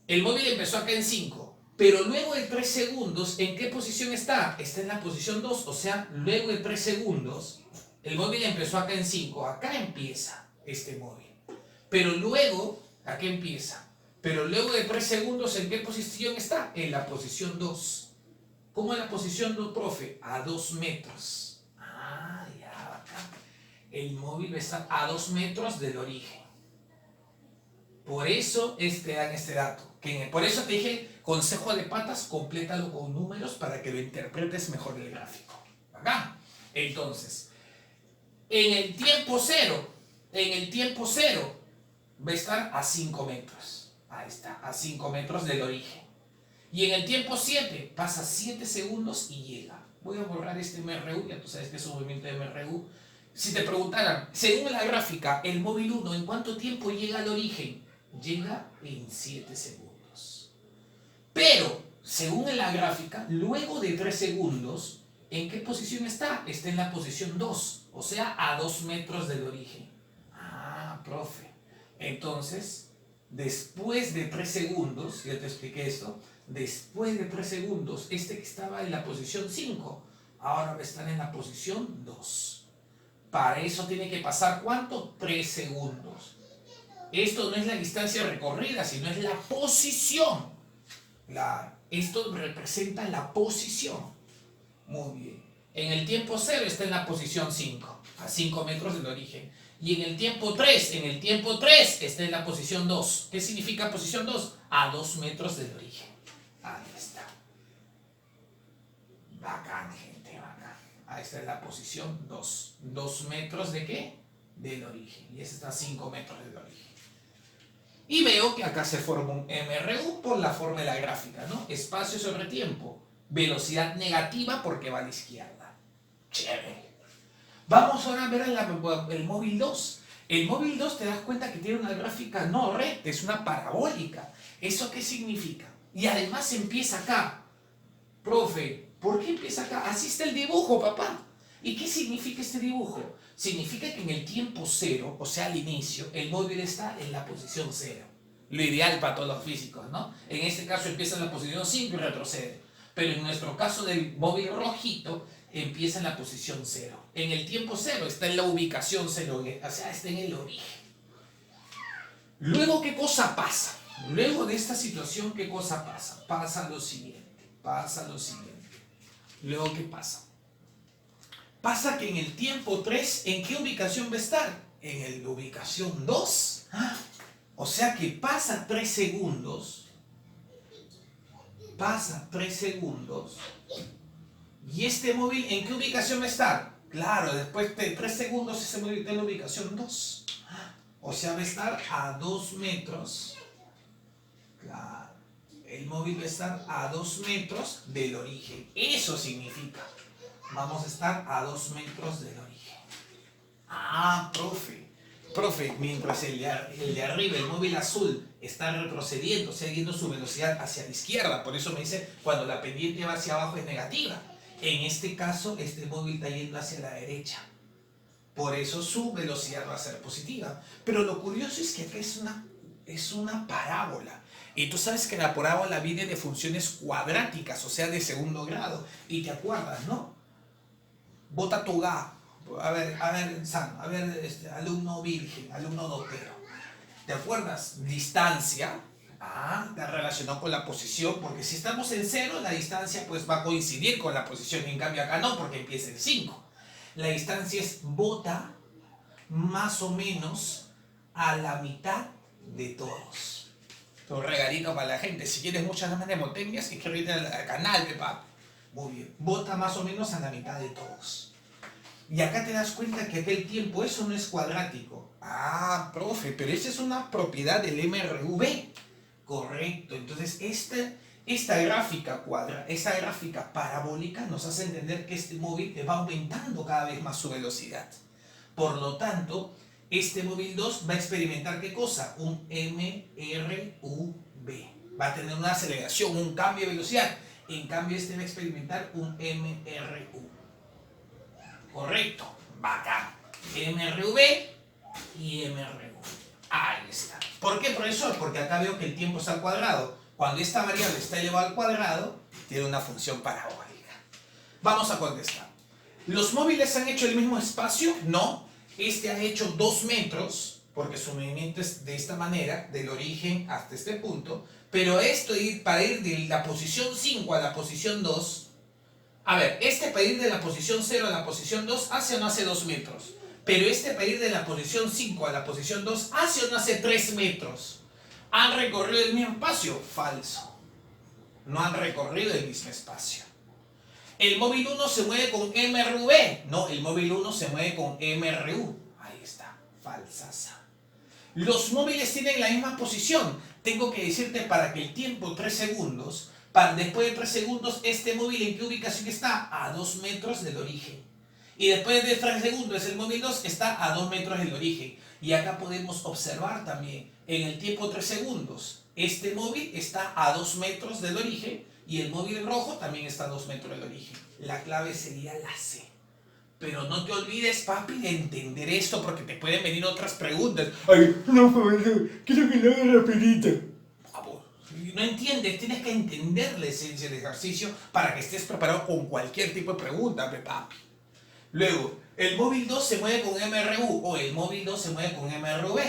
el móvil empezó acá en 5, pero luego de 3 segundos, ¿en qué posición está? Está en la posición 2, o sea, luego de 3 segundos, el móvil empezó acá en 5. Acá empieza este móvil. Pero luego, acá empieza. Pero luego de 3 segundos, ¿en qué posición está? En la posición 2. ¿Cómo es la posición 2, profe? A 2 metros. Ah, ya, acá. El móvil va a estar a 2 metros del origen. Por eso te dan este dato. Por eso te dije, consejo de patas, complétalo con números para que lo interpretes mejor el gráfico. Acá. Entonces, en el tiempo 0, va a estar a 5 metros. Ahí está, a 5 metros del origen. Y en el tiempo 7, pasa 7 segundos y llega. Voy a borrar este MRU, ya tú sabes que es un movimiento de MRU. Si te preguntaran, según la gráfica, el móvil 1, ¿en cuánto tiempo llega al origen? Llega en 7 segundos. Pero, según la gráfica, luego de 3 segundos, ¿en qué posición está? Está en la posición 2, o sea, a 2 metros del origen. Ah, profe. Entonces, después de 3 segundos, ya te expliqué esto, después de 3 segundos, este que estaba en la posición 5, ahora va a estar en la posición 2. Para eso tiene que pasar, ¿cuánto? 3 segundos. Esto no es la distancia recorrida, sino es la posición. Esto representa la posición. Muy bien. En el tiempo 0 está en la posición 5, a 5 metros del origen. Y en el tiempo 3, está en la posición 2. ¿Qué significa posición 2? A 2 metros del origen. Ahí está. Bacán, gente, bacán. Ahí está en la posición 2. 2 metros de qué? Del origen. Y ese está a 5 metros del origen. Y veo que acá se forma un MRU por la forma de la gráfica, ¿no? Espacio sobre tiempo. Velocidad negativa porque va a la izquierda. Chévere. Vamos ahora a ver el móvil 2. El móvil 2 te das cuenta que tiene una gráfica no recta, es una parabólica. ¿Eso qué significa? Y además empieza acá. Profe, ¿por qué empieza acá? Así está el dibujo, papá. ¿Y qué significa este dibujo? Significa que en el tiempo 0, o sea al inicio, el móvil está en la posición 0. Lo ideal para todos los físicos, ¿no? En este caso empieza en la posición 5 y retrocede. Pero en nuestro caso del móvil rojito, empieza en la posición 0. En el tiempo 0 está en la ubicación 0, o sea, está en el origen. Luego, ¿qué cosa pasa? Luego de esta situación, ¿qué cosa pasa? Pasa lo siguiente. Luego, ¿qué pasa? Pasa que en el tiempo 3, ¿en qué ubicación va a estar? En la ubicación 2. O sea que pasa 3 segundos. pasa 3 segundos. ¿Y este móvil en qué ubicación va a estar? Claro, después de 3 segundos ese móvil está en la ubicación 2. O sea, va a estar a 2 metros. Claro. El móvil va a estar a 2 metros del origen. Eso significa. Vamos a estar a 2 metros del origen. Ah, profe, mientras el de arriba, el móvil azul, está retrocediendo, siguiendo su velocidad hacia la izquierda. Por eso me dice, cuando la pendiente va hacia abajo es negativa. En este caso, este móvil está yendo hacia la derecha. Por eso su velocidad va a ser positiva. Pero lo curioso es que acá es una parábola. Y tú sabes que la parábola viene de funciones cuadráticas, o sea, de segundo grado. Y te acuerdas, ¿no? Bota tu ga. A ver, San, alumno virgen, alumno dotero. ¿Te acuerdas? Distancia. Te relacionó con la posición, porque si estamos en 0, la distancia pues va a coincidir con la posición. En cambio acá no, porque empieza en 5. La distancia es bota más o menos a la mitad de todos. Un regalito para la gente. Si quieres muchas más mnemotecnias, inscríbete al canal, Pepa. Muy bien. Bota más o menos a la mitad de todos. Y acá te das cuenta que aquel tiempo, eso no es cuadrático. Profe, pero esa es una propiedad del MRV. Correcto. Entonces, esta gráfica parabólica nos hace entender que este móvil va aumentando cada vez más su velocidad. Por lo tanto, este móvil 2 va a experimentar ¿qué cosa? Un MRV. Va a tener una aceleración, un cambio de velocidad. En cambio, este va a experimentar un MRU. Correcto. Bacán. MRV y MRU. Ahí está. ¿Por qué, profesor? Porque acá veo que el tiempo está al cuadrado. Cuando esta variable está elevada al cuadrado, tiene una función parabólica. Vamos a contestar. ¿Los móviles han hecho el mismo espacio? No. Este ha hecho 2 metros, porque su movimiento es de esta manera, del origen hasta este punto. Pero para ir de la posición 5 a la posición 2, a ver, para ir de la posición 0 a la posición 2, ¿hace o no hace 2 metros? Pero para ir de la posición 5 a la posición 2, ¿hace o no hace 3 metros? ¿Han recorrido el mismo espacio? Falso. No han recorrido el mismo espacio. ¿El móvil 1 se mueve con MRV? No, el móvil 1 se mueve con MRU. Ahí está. Falsaza. Los móviles tienen la misma posición. Tengo que decirte para que el tiempo 3 segundos, después de 3 segundos, este móvil ¿en qué ubicación está? A 2 metros del origen. Y después de 3 segundos, el móvil 2 está a 2 metros del origen. Y acá podemos observar también, en el tiempo 3 segundos, este móvil está a 2 metros del origen y el móvil rojo también está a 2 metros del origen. La clave sería la C. Pero no te olvides, papi, de entender esto porque te pueden venir otras preguntas. Ay, no, profesor, quiero que lo haga rapidito. No entiendes, tienes que entender la esencia del ejercicio para que estés preparado con cualquier tipo de pregunta, papi. Luego, el móvil 2 se mueve con MRU o el móvil 2 se mueve con MRV.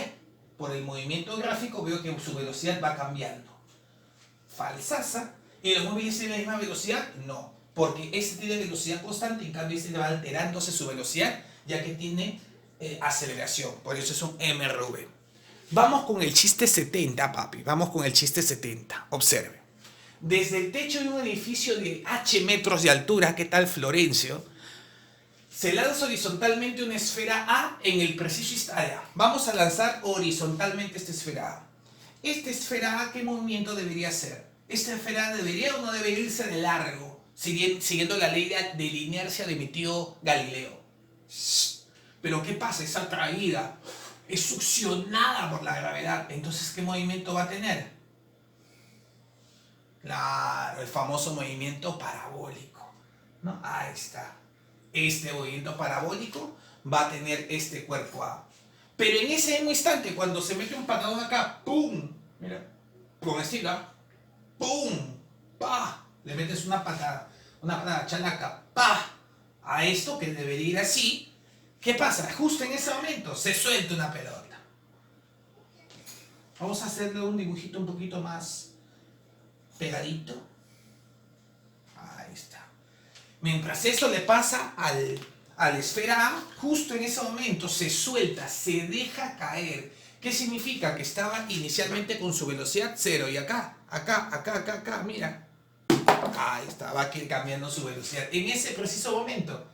Por el movimiento gráfico veo que su velocidad va cambiando. Falsaza. ¿Y los móviles tienen la misma velocidad? No, porque este tiene velocidad constante, en cambio este va alterándose su velocidad ya que tiene aceleración. Por eso es un MRV. Vamos con el chiste 70, papi. Vamos con el chiste 70. Observe. Desde el techo de un edificio de H metros de altura, ¿qué tal, Florencio? Se lanza horizontalmente una esfera A en el preciso instante. Vamos a lanzar horizontalmente esta esfera A. Esta esfera A, ¿qué movimiento debería hacer? Esta esfera A debería o no debería irse de largo, siguiendo la ley de la inercia de mi tío Galileo. Pero ¿qué pasa? Es atraída, es succionada por la gravedad. Entonces, ¿qué movimiento va a tener? Claro, el famoso movimiento parabólico, ¿no? Ahí está. Este movimiento parabólico va a tener este cuerpo A. Pero en ese mismo instante, cuando se mete un patadón acá, ¡pum! Mira, con estilo, ¡pum! ¡Pa! Le metes una patada chalaca, ¡pa! A esto que debería ir así. ¿Qué pasa? Justo en ese momento se suelta una pelota. Vamos a hacerle un dibujito un poquito más pegadito. Ahí está. Mientras eso le pasa a la esfera A, justo en ese momento se suelta, se deja caer. ¿Qué significa? Que estaba inicialmente con su velocidad 0 y acá, mira, Ahí está, va a ir cambiando su velocidad. En ese preciso momento,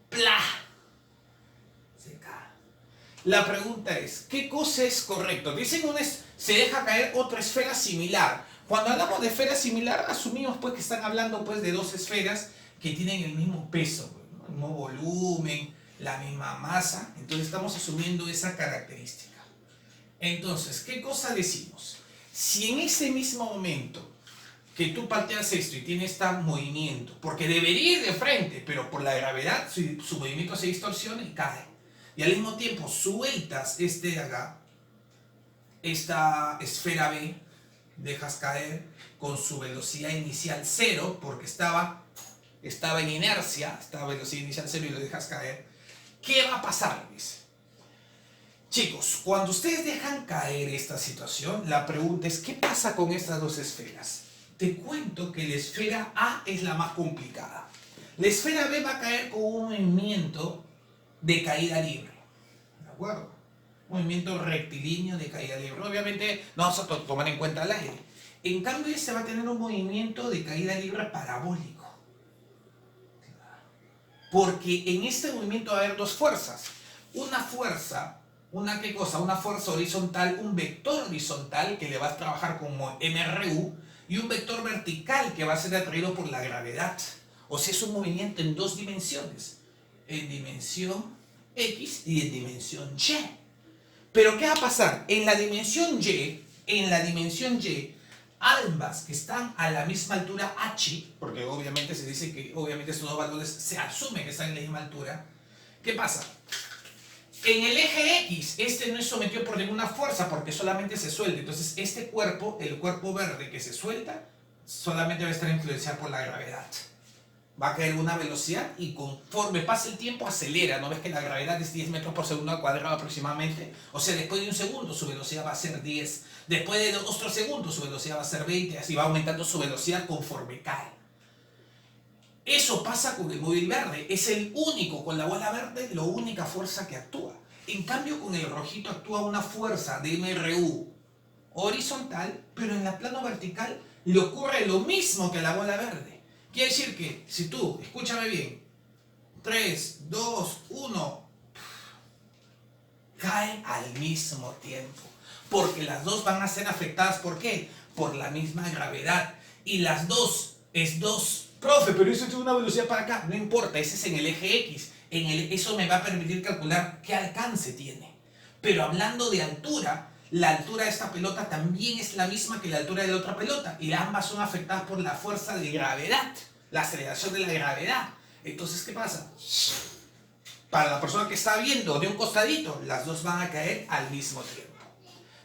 ¡plá! Se cae. La pregunta es, ¿qué cosa es correcto? Dicen se deja caer otra esfera similar. Cuando hablamos de esfera similar, asumimos pues que están hablando pues de dos esferas que tienen el mismo peso, ¿no? El mismo volumen, la misma masa. Entonces estamos asumiendo esa característica. Entonces, ¿qué cosa decimos? Si en ese mismo momento que tú pateas esto y tiene este movimiento, porque debería ir de frente, pero por la gravedad su movimiento se distorsiona y cae. Y al mismo tiempo sueltas de acá, esta esfera B, dejas caer con su velocidad inicial cero, porque estaba en inercia, estaba a velocidad inicial cero y lo dejas caer. ¿Qué va a pasar? Dice. Chicos, cuando ustedes dejan caer esta situación, la pregunta es, ¿qué pasa con estas dos esferas? Te cuento que la esfera A es la más complicada. La esfera B va a caer con un movimiento de caída libre. ¿De acuerdo? Movimiento rectilíneo de caída libre. Obviamente no vamos a tomar en cuenta el aire. En cambio, este va a tener un movimiento de caída libre parabólico. Porque en este movimiento va a haber dos fuerzas. Una fuerza, ¿qué cosa? Una fuerza horizontal, un vector horizontal que le va a trabajar como MRU, y un vector vertical que va a ser atraído por la gravedad. O sea, es un movimiento en dos dimensiones. En dimensión X y en dimensión Y. Pero ¿qué va a pasar? En la dimensión Y, ambas que están a la misma altura h, porque obviamente se dice que obviamente estos dos valores se asume que están en la misma altura. ¿Qué pasa? En el eje X, no es sometido por ninguna fuerza porque solamente se suelta. Entonces este cuerpo, el cuerpo verde que se suelta, solamente va a estar influenciado por la gravedad. Va a caer una velocidad y conforme pasa el tiempo acelera. ¿No ves que la gravedad es 10 metros por segundo al cuadrado aproximadamente? O sea, después de un segundo su velocidad va a ser 10. Después de otro segundo su velocidad va a ser 20. Así va aumentando su velocidad conforme cae. Eso pasa con el móvil verde. Es el único, con la bola verde, la única fuerza que actúa. En cambio, con el rojito actúa una fuerza de MRU horizontal, pero en la plano vertical le ocurre lo mismo que la bola verde. Quiere decir que, si tú, escúchame bien, 3, 2, 1, cae al mismo tiempo. Porque las dos van a ser afectadas, ¿por qué? Por la misma gravedad. Y las dos es 2. Profe, pero eso tiene una velocidad para acá. No importa, ese es en el eje X. Eso me va a permitir calcular qué alcance tiene. Pero hablando de altura, la altura de esta pelota también es la misma que la altura de la otra pelota. Y ambas son afectadas por la fuerza de gravedad, la aceleración de la gravedad. Entonces, ¿qué pasa? Para la persona que está viendo de un costadito, las dos van a caer al mismo tiempo.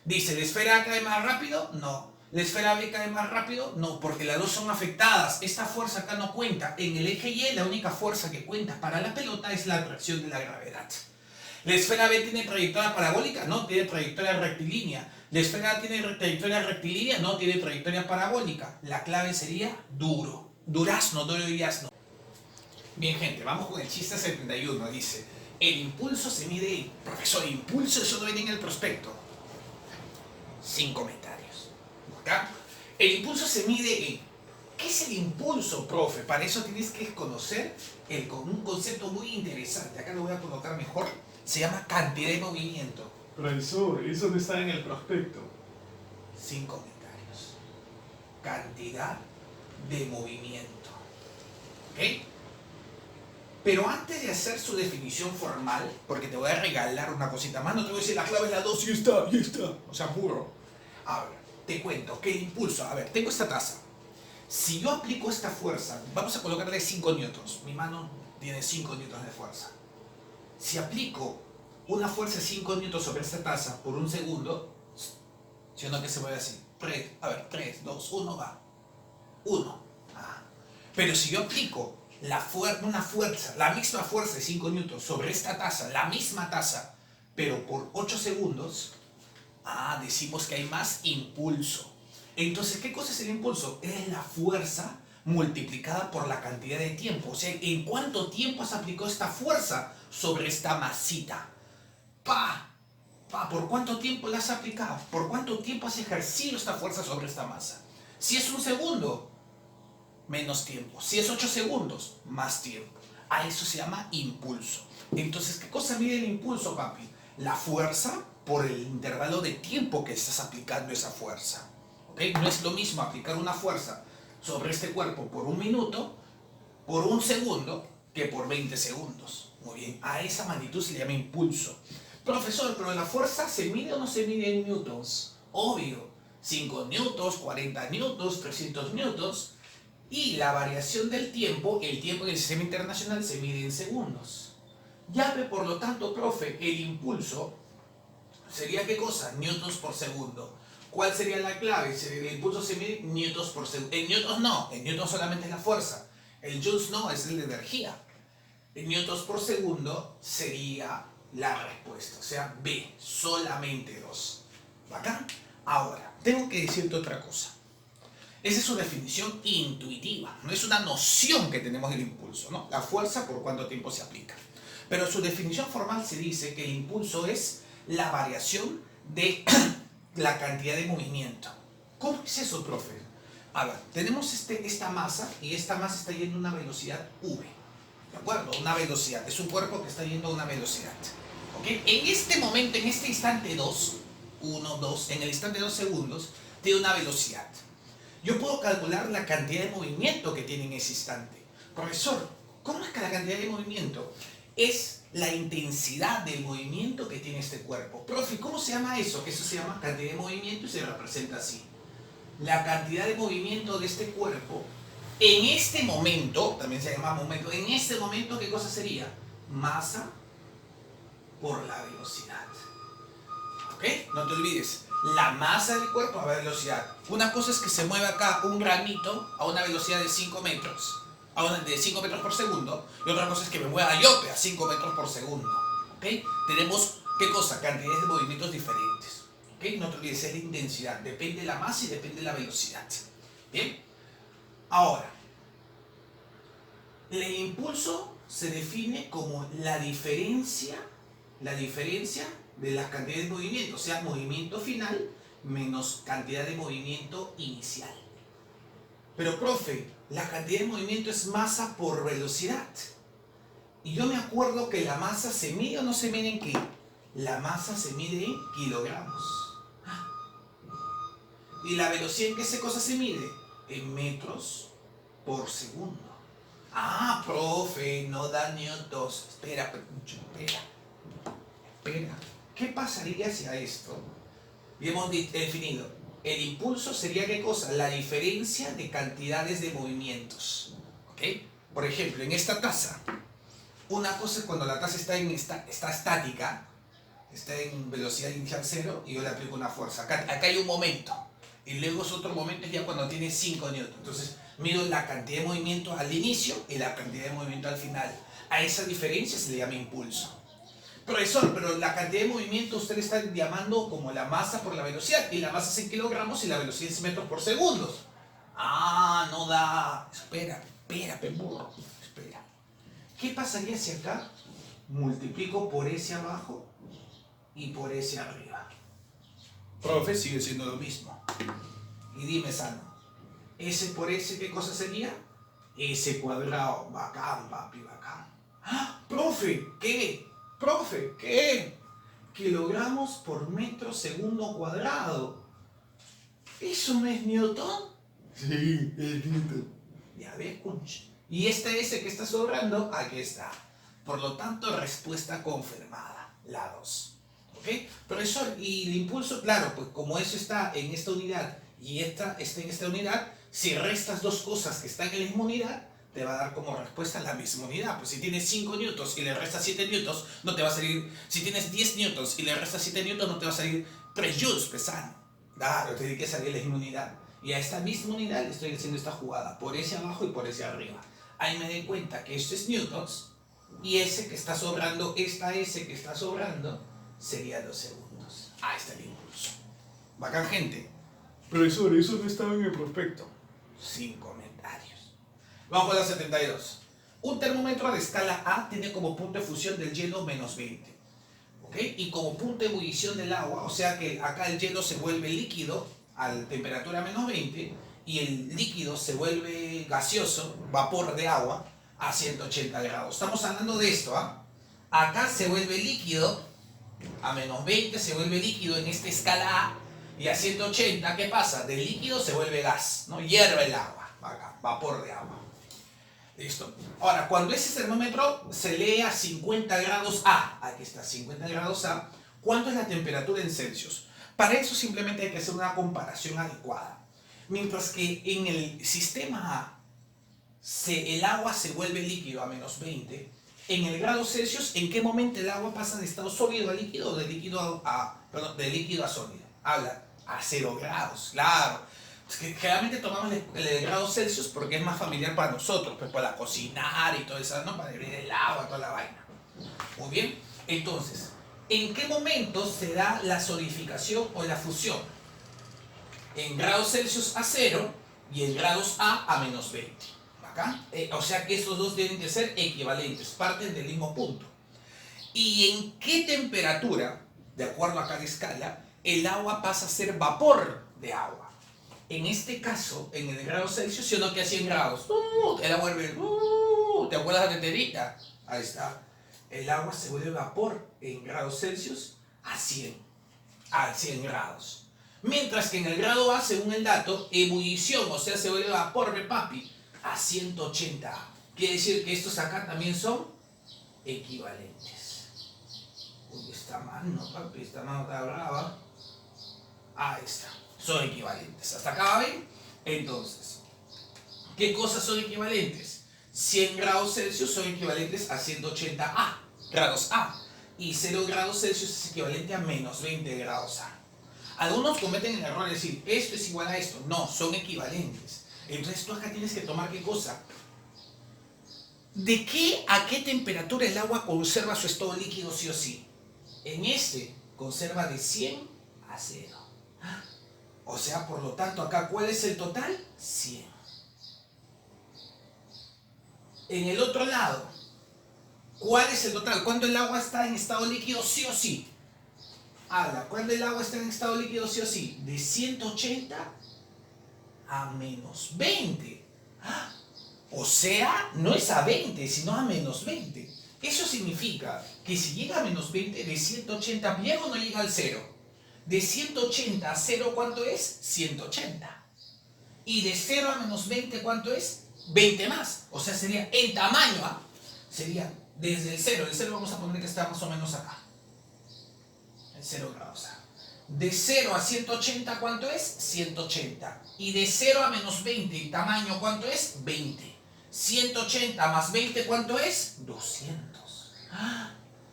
Dice, ¿la esfera A cae más rápido? No. ¿La esfera B cae más rápido? No, porque las dos son afectadas. Esta fuerza acá no cuenta. En el eje Y, la única fuerza que cuenta para la pelota es la atracción de la gravedad. ¿La esfera B tiene trayectoria parabólica? No, tiene trayectoria rectilínea. ¿La esfera A tiene trayectoria rectilínea? No, tiene trayectoria parabólica. La clave sería duro. Durazno, durazno. Bien, gente, vamos con el chiste 71. Dice, el impulso se mide... Profesor, impulso, eso no viene en el prospecto. Sin comentarios. ¿Ya? El impulso se mide en... ¿Qué es el impulso, profe? Para eso tienes que conocer un concepto muy interesante. Acá lo voy a colocar mejor. Se llama cantidad de movimiento. Profesor, eso no está en el prospecto. Sin comentarios. Cantidad de movimiento. ¿Ok? Pero antes de hacer su definición formal, porque te voy a regalar una cosita más, no te voy a decir la clave es la 2 y está. O sea, burro. A ver, te cuento que el impulso, a ver, tengo esta taza. Si yo aplico esta fuerza, vamos a colocarle 5 newtons. Mi mano tiene 5 newtons de fuerza. Si aplico una fuerza de 5 newtons sobre esta taza por un segundo, ¿sí o no que se mueve así? 3, 2, 1, va. 1. Pero si yo aplico una fuerza, la misma fuerza de 5 newtons sobre esta taza, la misma taza, pero por 8 segundos, decimos que hay más impulso. Entonces, ¿qué cosa es el impulso? Es la fuerza multiplicada por la cantidad de tiempo. O sea, ¿en cuánto tiempo has aplicado esta fuerza sobre esta masita? ¿Por cuánto tiempo la has aplicado? ¿Por cuánto tiempo has ejercido esta fuerza sobre esta masa? Si es un segundo, menos tiempo. Si es 8 segundos, más tiempo. A eso se llama impulso. Entonces, ¿qué cosa mide el impulso, papi? La fuerza por el intervalo de tiempo que estás aplicando esa fuerza. ¿Ok? No es lo mismo aplicar una fuerza sobre este cuerpo por 1 minuto, por 1 segundo, que por 20 segundos. Muy bien, a esa magnitud se le llama impulso. Profesor, ¿pero la fuerza se mide o no se mide en newtons? Obvio, 5 newtons, 40 newtons, 300 newtons. Y la variación del tiempo, el tiempo en el sistema internacional se mide en segundos. Ya ve, por lo tanto, profe, el impulso sería ¿qué cosa? Newtons por segundo. ¿Cuál sería la clave? El impulso se mide en newtons por segundo. En newtons no, en newtons solamente es la fuerza. El joules no, es el de energía. En newtons por segundo sería la respuesta, o sea, B, solamente 2. ¿Bacán? Ahora, tengo que decirte otra cosa. Esa es su definición intuitiva, no es una noción que tenemos del impulso, ¿no? La fuerza por cuánto tiempo se aplica. Pero su definición formal se dice que el impulso es la variación de la cantidad de movimiento. ¿Cómo es eso, profe? A ver, tenemos esta masa y esta masa está yendo a una velocidad v. ¿De acuerdo? Una velocidad. Es un cuerpo que está yendo a una velocidad. ¿Ok? En este momento, en este instante 2, 1, 2, en el instante 2 segundos, tiene una velocidad. Yo puedo calcular la cantidad de movimiento que tiene en ese instante. Profesor, ¿cómo es que la cantidad de movimiento? Es la intensidad del movimiento que tiene este cuerpo. Profe, ¿cómo se llama eso? Eso se llama cantidad de movimiento y se representa así. La cantidad de movimiento de este cuerpo en este momento, también se llama momento, en este momento, ¿qué cosa sería? Masa por la velocidad. ¿Ok? No te olvides, la masa del cuerpo a velocidad. Una cosa es que se mueva acá un granito a una velocidad de 5 metros, de 5 metros por segundo, y otra cosa es que me mueva yo a 5 metros por segundo. ¿Ok? Tenemos, ¿qué cosa? Cantidades de movimientos diferentes. ¿Ok? No te olvides, es la intensidad. Depende de la masa y depende de la velocidad. ¿Bien? Ahora, el impulso se define como la diferencia de las cantidades de movimiento, o sea, movimiento final menos cantidad de movimiento inicial. Pero, profe, la cantidad de movimiento es masa por velocidad. Y yo me acuerdo que la masa se mide o no se mide en qué. La masa se mide en kilogramos. ¿Y la velocidad en qué cosa se mide? En metros por segundo. Ah, profe, no da newtons. Espera. ¿Qué pasaría si a esto? Y hemos definido, el impulso sería ¿qué cosa? La diferencia de cantidades de movimientos. ¿Ok? Por ejemplo, en esta taza, una cosa es cuando la taza está estática, está en velocidad inicial 0 y yo le aplico una fuerza. Acá hay un momento. Y luego es otro momento ya cuando tiene 5 newtons. Entonces, mido la cantidad de movimiento al inicio y la cantidad de movimiento al final. A esa diferencia se le llama impulso. Profesor, pero la cantidad de movimiento usted está llamando como la masa por la velocidad. Y la masa es en kilogramos y la velocidad es en metros por segundos. Ah, no da. Espera, burro. Espera. ¿Qué pasaría si acá multiplico por ese abajo y por ese arriba? Profe, sigue siendo lo mismo. Y dime, Sano, ¿ese por ese qué cosa sería? Ese cuadrado. Bacán, papi, bacán. ¡Ah! Profe, ¿qué? Profe, ¿qué? Kilogramos por metro segundo cuadrado. ¿Eso no es newton? Sí, es newton. Ya ves, concha. Y este S que está sobrando, aquí está. Por lo tanto, respuesta confirmada, la 2. ¿Ok? Profesor, y el impulso, claro, pues como eso está en esta unidad y esta está en esta unidad, si restas dos cosas que están en la misma unidad, te va a dar como respuesta la misma unidad. Pues si tienes 5 newtons y le restas 7 newtons, no te va a salir... Si tienes 10 newtons y le restas 7 newtons, no te va a salir 3 joules, pesano. Claro, te tiene que salir la misma unidad. Y a esta misma unidad le estoy haciendo esta jugada, por ese abajo y por ese arriba. Ahí me doy cuenta que esto es newtons, y ese que está sobrando, esta S que está sobrando, sería 2 segundos. Ahí está el impulso. Bacán, gente. Profesor, eso no estaba en el prospecto. Sin comentarios. Vamos con la 72. Un termómetro de escala A tiene como punto de fusión del hielo menos 20. ¿Ok? Y como punto de ebullición del agua, o sea que acá el hielo se vuelve líquido a temperatura menos 20 y el líquido se vuelve gaseoso, vapor de agua, a 180 grados. Estamos hablando de esto, ¿ah? Acá se vuelve líquido, a menos 20 se vuelve líquido en esta escala A, y a 180, ¿qué pasa? Del líquido se vuelve gas, ¿no? Hierve el agua, acá, vapor de agua. ¿Listo? Ahora, cuando ese termómetro se lee a 50 grados A, aquí está, 50 grados A, ¿cuánto es la temperatura en Celsius? Para eso simplemente hay que hacer una comparación adecuada. Mientras que en el sistema A, el agua se vuelve líquido a menos 20, en el grado Celsius, ¿en qué momento el agua pasa de estado sólido a líquido o de líquido de líquido a sólido? Habla, a 0 grados, claro. Es que generalmente tomamos el grado Celsius porque es más familiar para nosotros, pues para cocinar y todo eso, ¿no? Para hervir el agua, toda la vaina. Muy bien, entonces, ¿en qué momento se da la solidificación o la fusión? En grados Celsius a 0 y en grados A menos 20. ¿Acá? O sea que estos dos tienen que ser equivalentes, parten del mismo punto. ¿Y en qué temperatura, de acuerdo a cada escala, el agua pasa a ser vapor de agua? En este caso, en el grado Celsius, ¿sí o no que a 100 grados? El agua vuelve... ¿Te acuerdas de la teterita? Ahí está. El agua se vuelve vapor en grados Celsius a 100 grados. Mientras que en el grado A, según el dato, ebullición, o sea, se vuelve vapor de papi, a 180. Quiere decir que estos acá también son equivalentes. Uy, esta mano, papi, esta mano está brava. Ahí está. Son equivalentes. ¿Hasta acá va bien? Entonces, ¿qué cosas son equivalentes? 100 grados Celsius son equivalentes a 180 grados A. Y 0 grados Celsius es equivalente a menos 20 grados A. Algunos cometen el error de decir, esto es igual a esto. No, son equivalentes. Entonces tú acá tienes que tomar ¿qué cosa? ¿De qué a qué temperatura el agua conserva su estado líquido sí o sí? En este conserva de 100 a 0. O sea, por lo tanto, acá, ¿cuál es el total? 100. En el otro lado, ¿cuál es el total? ¿Cuándo el agua está en estado líquido sí o sí? Habla, ¿cuándo el agua está en estado líquido sí o sí? De 180 a menos 20. O sea, no es a 20, sino a menos 20. Eso significa que si llega a menos 20, de 180, ¿llega o no llega al 0? De 180 a 0, ¿cuánto es? 180. Y de 0 a menos 20, ¿cuánto es? 20 más. O sea, sería en tamaño, sería desde el 0. El 0 vamos a poner que está más o menos acá. El 0 grados A. De 0 a 180, ¿cuánto es? 180. Y de 0 a menos 20, ¿tamaño cuánto es? 20. 180 más 20, ¿cuánto es? 200.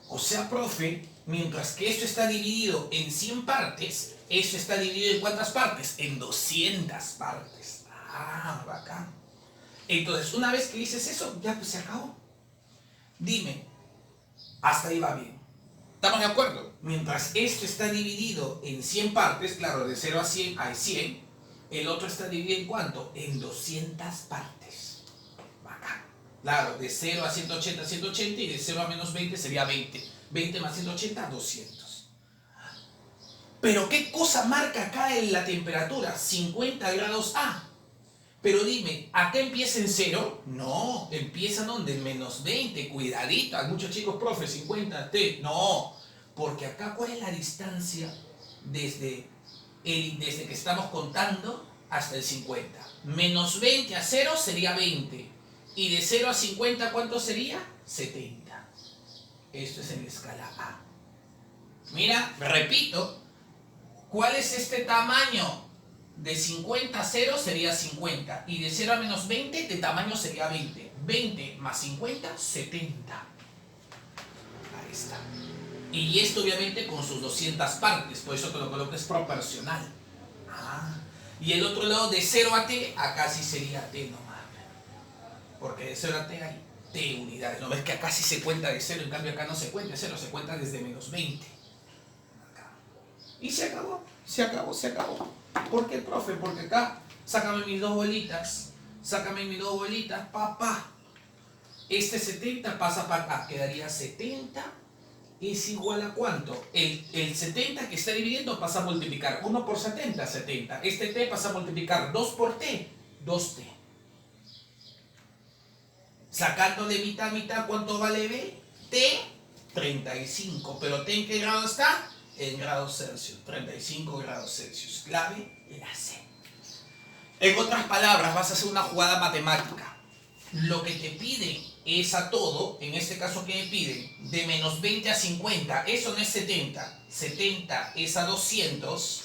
O sea, profe, mientras que esto está dividido en 100 partes, esto está dividido en ¿cuántas partes? En 200 partes. Bacán. Entonces, una vez que dices eso, ya pues se acabó. Dime, hasta ahí va bien. ¿Estamos de acuerdo? Mientras esto está dividido en 100 partes, claro, de 0 a 100 hay 100, el otro está dividido ¿en cuánto? En 200 partes. Bacán. Claro, de 0 a 180, 180 y de 0 a menos 20 sería 20. 20 más 180, 200. Pero ¿qué cosa marca acá en la temperatura? 50 grados A. Pero dime, ¿acá empieza en 0? No, empieza donde en menos 20, cuidadito. Hay muchos chicos, profe, 50 T. No, porque acá ¿cuál es la distancia desde que estamos contando hasta el 50? Menos 20 a 0 sería 20. Y de 0 a 50, ¿cuánto sería? 70. Esto es en la escala A. Mira, repito, ¿cuál es este tamaño? De 50 a 0 sería 50. Y de 0 a menos 20, de tamaño sería 20. 20 más 50, 70. Ahí está. Y esto obviamente con sus 200 partes. Por eso que lo coloco es proporcional. Y el otro lado de 0 a T, acá sí sería T nomás. Porque de 0 a T hay T unidades. ¿No ves que acá sí se cuenta de 0? En cambio acá no se cuenta de 0, se cuenta desde menos 20. Acá. Y se acabó. Se acabó, se acabó. ¿Por qué, profe? Porque acá, sácame mis dos bolitas, papá. Este 70 pasa para acá, quedaría 70 es igual a ¿cuánto? El 70 que está dividiendo pasa a multiplicar 1 por 70, 70. Este t pasa a multiplicar 2 por t, 2t. Sacando de mitad a mitad, ¿cuánto vale b? T, 35. ¿Pero t en qué grado está? En grados Celsius, 35 grados Celsius. Clave, la C. En otras palabras, vas a hacer una jugada matemática. Lo que te piden es a todo, en este caso que me piden, de menos 20 a 50, eso no es 70. 70 es a 200.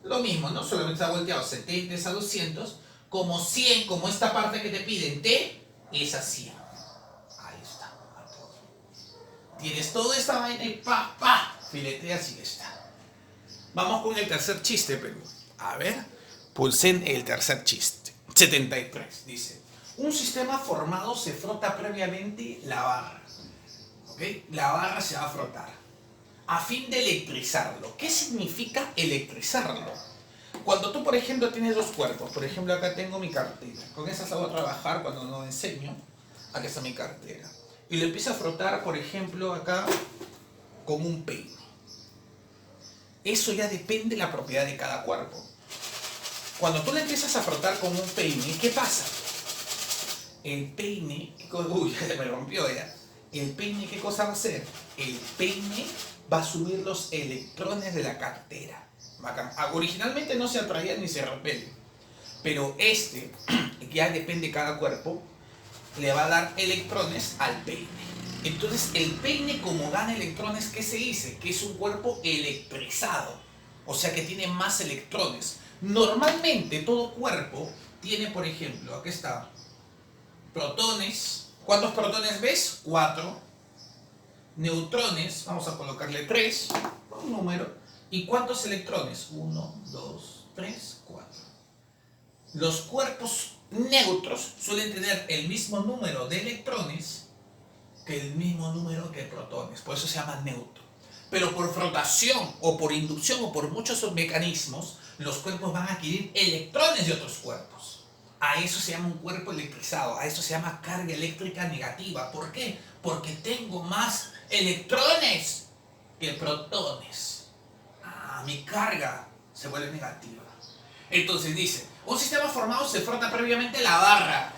Lo mismo, ¿no? Solamente está volteado. 70 es a 200. Como 100, como esta parte que te piden, t, es a 100. Ahí está, a todo. Tienes toda esta vaina y fileteas y ya está. Vamos con el tercer chiste, pero a ver, pulsen el tercer chiste. 73, dice. Un sistema formado se frota previamente la barra. ¿Ok? La barra se va a frotar a fin de electrizarlo. ¿Qué significa electrizarlo? Cuando tú, por ejemplo, tienes dos cuerpos, por ejemplo, acá tengo mi cartera, con esa salgo a trabajar cuando no enseño, acá está mi cartera, y le empiezo a frotar, por ejemplo, acá con un peine. Eso ya depende de la propiedad de cada cuerpo. Cuando tú le empiezas a frotar con un peine, ¿qué pasa? El peine, uy, me rompió ya. El peine, ¿qué cosa va a hacer? El peine va a subir los electrones de la cartera. Originalmente no se atraían ni se repelen, pero que ya depende de cada cuerpo, le va a dar electrones al peine. Entonces el peine, como gana electrones, ¿qué se dice? Que es un cuerpo electrizado, o sea que tiene más electrones. Normalmente todo cuerpo tiene, por ejemplo, aquí está, protones. ¿Cuántos protones ves? 4. Neutrones, vamos a colocarle 3, un número. ¿Y cuántos electrones? 1, 2, 3, 4. Los cuerpos neutros suelen tener el mismo número de electrones que el mismo número de protones, por eso se llama neutro. Pero por frotación o por inducción o por muchos mecanismos, los cuerpos van a adquirir electrones de otros cuerpos. A eso se llama un cuerpo electrizado, a eso se llama carga eléctrica negativa. ¿Por qué? Porque tengo más electrones que protones. Mi carga se vuelve negativa. Entonces dice, un sistema formado se frota previamente la barra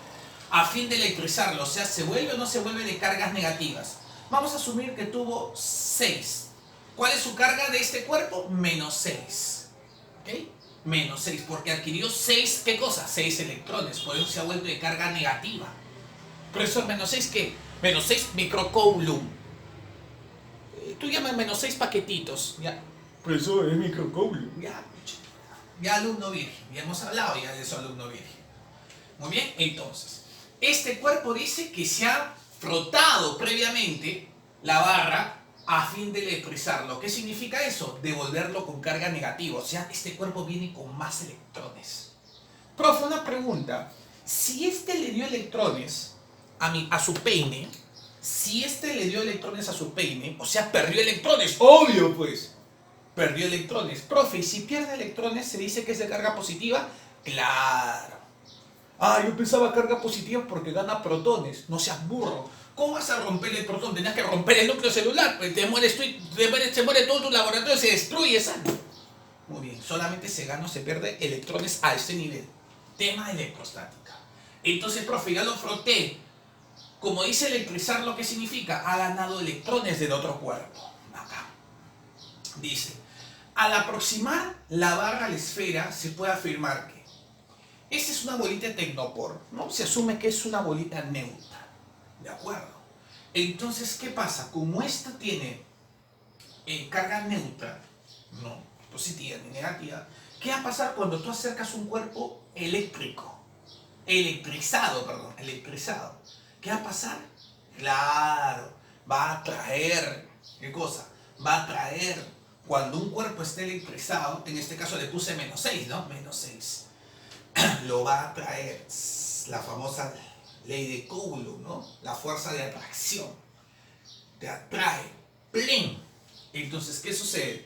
a fin de electrizarlo, o sea, ¿se vuelve o no se vuelve de cargas negativas? Vamos a asumir que tuvo 6. ¿Cuál es su carga de este cuerpo? Menos 6. ¿Ok? Menos 6, porque adquirió 6, ¿qué cosa? 6 electrones, por eso se ha vuelto de carga negativa. Profesor, ¿menos 6 qué? Menos 6 microcoulomb. Tú llamas menos 6 paquetitos, ¿ya? Profesor, es microcoulomb. Ya alumno virgen, ya hemos hablado ya de eso, alumno virgen. Muy bien, entonces, este cuerpo dice que se ha frotado previamente la barra a fin de electrizarlo. ¿Qué significa eso? Devolverlo con carga negativa, o sea, este cuerpo viene con más electrones. Profe, una pregunta, si este le dio electrones a su peine, o sea, perdió electrones, obvio pues. Perdió electrones. Profe, ¿y si pierde electrones se dice que es de carga positiva? Claro. Yo pensaba carga positiva porque gana protones. No seas burro. ¿Cómo vas a romper el protón? Tenías que romper el núcleo celular. Te muere todo tu laboratorio, se destruye esa. Muy bien, solamente se gana o se pierde electrones a este nivel. Tema electrostática. Entonces, profe, ya lo froté. Como dice electrizar, ¿lo que significa? Ha ganado electrones del otro cuerpo. Acá. Dice, al aproximar la barra a la esfera, se puede afirmar que esta es una bolita de tecnopor, ¿no? Se asume que es una bolita neutra, ¿de acuerdo? Entonces, ¿qué pasa? Como esta tiene carga neutra, no positiva ni negativa, ¿qué va a pasar cuando tú acercas un cuerpo electrizado? ¿Qué va a pasar? Claro, va a atraer, ¿qué cosa? Va a atraer. Cuando un cuerpo esté electrizado, en este caso le puse menos 6, ¿no? Menos 6. Lo va a atraer. La famosa ley de Coulomb, ¿no? La fuerza de atracción. Te atrae. ¡Plin! Entonces, ¿qué sucede?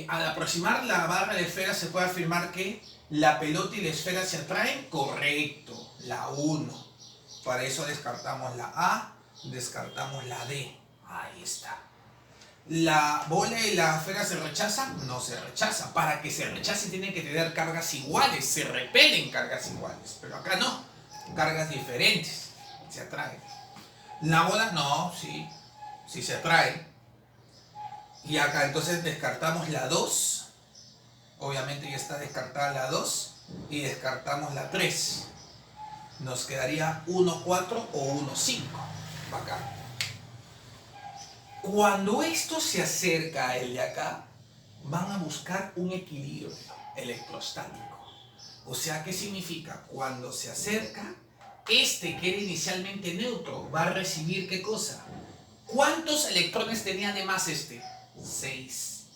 Al aproximar la barra de la esfera se puede afirmar que la pelota y la esfera se atraen. Correcto. La 1. Para eso descartamos la A, descartamos la D. Ahí está. ¿La bola y la esfera se rechazan? No se rechazan. Para que se rechacen tienen que tener cargas iguales, se repelen cargas iguales. Pero acá no, cargas diferentes, se atraen. La bola no, sí se atrae. Y acá entonces descartamos la 2. Obviamente ya está descartada la 2. Y descartamos la 3. Nos quedaría 1, 4 o 1, 5. Acá. Cuando esto se acerca a el de acá, van a buscar un equilibrio electrostático. O sea, ¿qué significa? Cuando se acerca, este que era inicialmente neutro va a recibir ¿qué cosa? ¿Cuántos electrones tenía de más este? 6.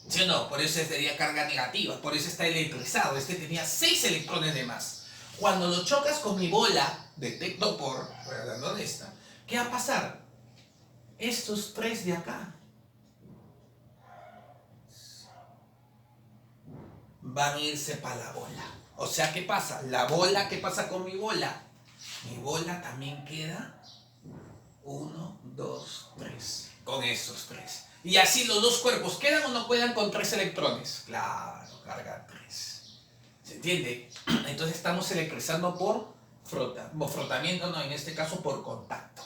¿Sí o no? Por eso sería carga negativa, por eso está electrizado. Este tenía 6 electrones de más. Cuando lo chocas con mi bola de tecnopor, hablando de esta, ¿qué va a pasar? Estos 3 de acá van a irse para la bola. O sea, ¿qué pasa? La bola, ¿qué pasa con mi bola? Mi bola también queda 1, 2, 3. Con esos 3. Y así los dos cuerpos, ¿quedan o no quedan con 3 electrones? Claro, carga 3. ¿Se entiende? Entonces estamos electrizando por frotamiento, no, en este caso por contacto.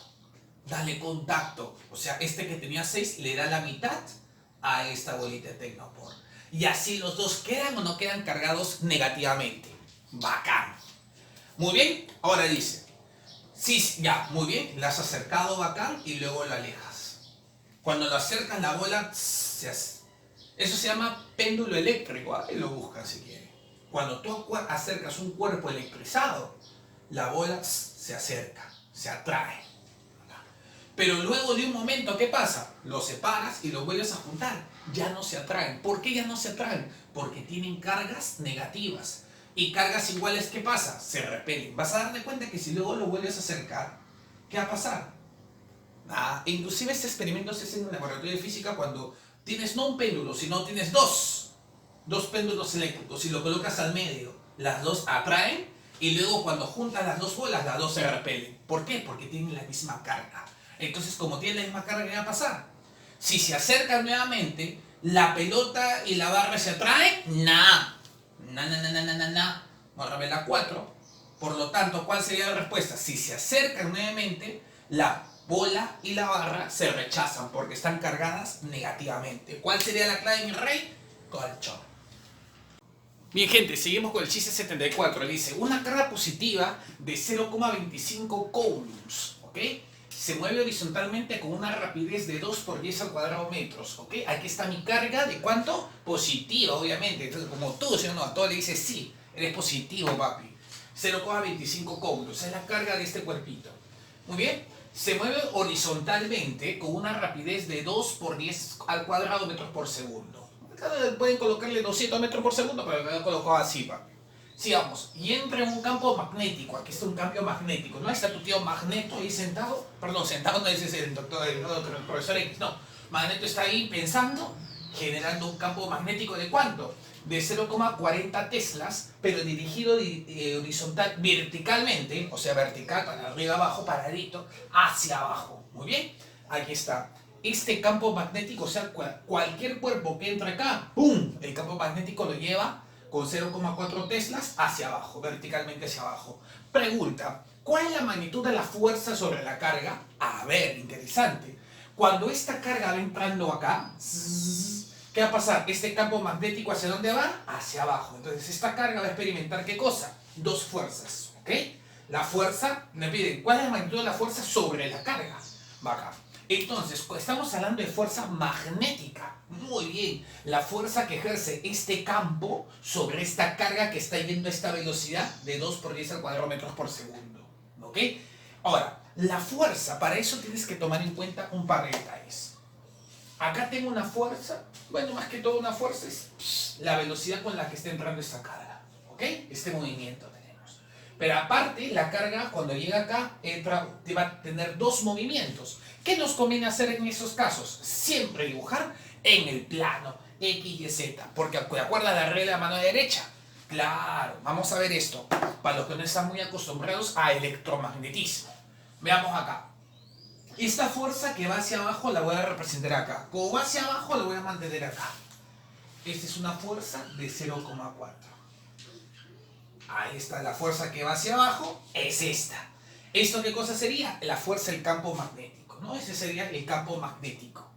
Dale contacto. O sea, este que tenía 6 le da la mitad a esta bolita de tecnopor. Y así los dos quedan o no quedan cargados negativamente. Bacán. Muy bien, ahora dice. Sí, ya, muy bien, la has acercado bacán y luego lo alejas. Cuando lo acercas la bola, se hace. Eso se llama péndulo eléctrico. Ahí lo buscan si quieren. Cuando tú acercas un cuerpo electrizado, la bola se acerca, se atrae. Pero luego de un momento, ¿qué pasa? Los separas y los vuelves a juntar. Ya no se atraen. ¿Por qué ya no se atraen? Porque tienen cargas negativas. Y cargas iguales, ¿qué pasa? Se repelen. Vas a darte cuenta que si luego lo vuelves a acercar, ¿qué va a pasar? Inclusive este experimento se hace en un laboratorio de física cuando tienes no un péndulo, sino tienes dos péndulos eléctricos y lo colocas al medio. Las dos atraen y luego cuando juntas las dos bolas, las dos se repelen. ¿Por qué? Porque tienen la misma carga. Entonces, como tienen la misma carga, ¿qué va a pasar? Si se acercan nuevamente, la pelota y la barra se atraen, Mórrame la 4. Por lo tanto, ¿cuál sería la respuesta? Si se acercan nuevamente, la bola y la barra se rechazan porque están cargadas negativamente. ¿Cuál sería la clave, mi rey? Colchón. Bien, gente, seguimos con el chiste 74. Dice, una carga positiva de 0,25 coulombs, ¿ok? Se mueve horizontalmente con una rapidez de 2 por 10 al cuadrado metros, ¿ok? Aquí está mi carga, ¿de cuánto? Positiva, obviamente. Entonces, como tú, si no, a todo le dices sí, eres positivo, papi. 0,25 coulombs, es la carga de este cuerpito. Muy bien, se mueve horizontalmente con una rapidez de 2 por 10 al cuadrado metros por segundo. Pueden colocarle 200 metros por segundo, pero lo he colocado así, papi. Sigamos, y entra en un campo magnético. Aquí está un cambio magnético. ¿No? Ahí está tu tío Magneto ahí sentado. Perdón, sentado no dices el doctor, el profesor X. No, Magneto está ahí pensando, generando un campo magnético ¿de cuánto? De 0,40 teslas, pero dirigido horizontal, verticalmente, o sea, vertical, para arriba, abajo, paradito, hacia abajo. Muy bien, aquí está. Este campo magnético, o sea, cualquier cuerpo que entra acá, ¡pum! El campo magnético lo lleva con 0,4 teslas hacia abajo, verticalmente hacia abajo. Pregunta, ¿cuál es la magnitud de la fuerza sobre la carga? A ver, interesante. Cuando esta carga va entrando acá, ¿qué va a pasar? Este campo magnético, ¿hacia dónde va? Hacia abajo. Entonces, esta carga va a experimentar ¿qué cosa? Dos fuerzas, ¿ok? La fuerza, me piden, ¿cuál es la magnitud de la fuerza sobre la carga? Va acá. Entonces, estamos hablando de fuerza magnética. Muy bien. La fuerza que ejerce este campo sobre esta carga que está yendo a esta velocidad de 2 por 10 al cuadrado metros por segundo. ¿Ok? Ahora, la fuerza, para eso tienes que tomar en cuenta un par de detalles. Acá tengo una fuerza, bueno, más que todo una fuerza es la velocidad con la que está entrando esta carga. ¿Ok? Este movimiento tenemos. Pero aparte, la carga cuando llega acá, va a tener dos movimientos. ¿Qué nos conviene hacer en esos casos? Siempre dibujar en el plano X y Z. Porque ¿te acuerdas la regla de la mano derecha? Claro, vamos a ver esto. Para los que no están muy acostumbrados a electromagnetismo. Veamos acá. Esta fuerza que va hacia abajo la voy a representar acá. Como va hacia abajo la voy a mantener acá. Esta es una fuerza de 0,4. Ahí está la fuerza que va hacia abajo, es esta. ¿Esto qué cosa sería? La fuerza del campo magnético, ¿no? Ese sería el campo magnético.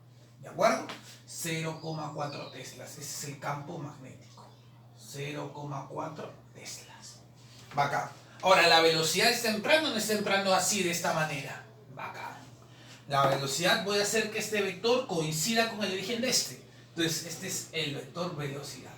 ¿De acuerdo? 0,4 teslas. Ese es el campo magnético. 0,4 teslas. Bacán. Ahora, ¿la velocidad está entrando o no está entrando así, de esta manera? Bacán. La velocidad, voy a hacer que este vector coincida con el origen de este. Entonces, este es el vector velocidad.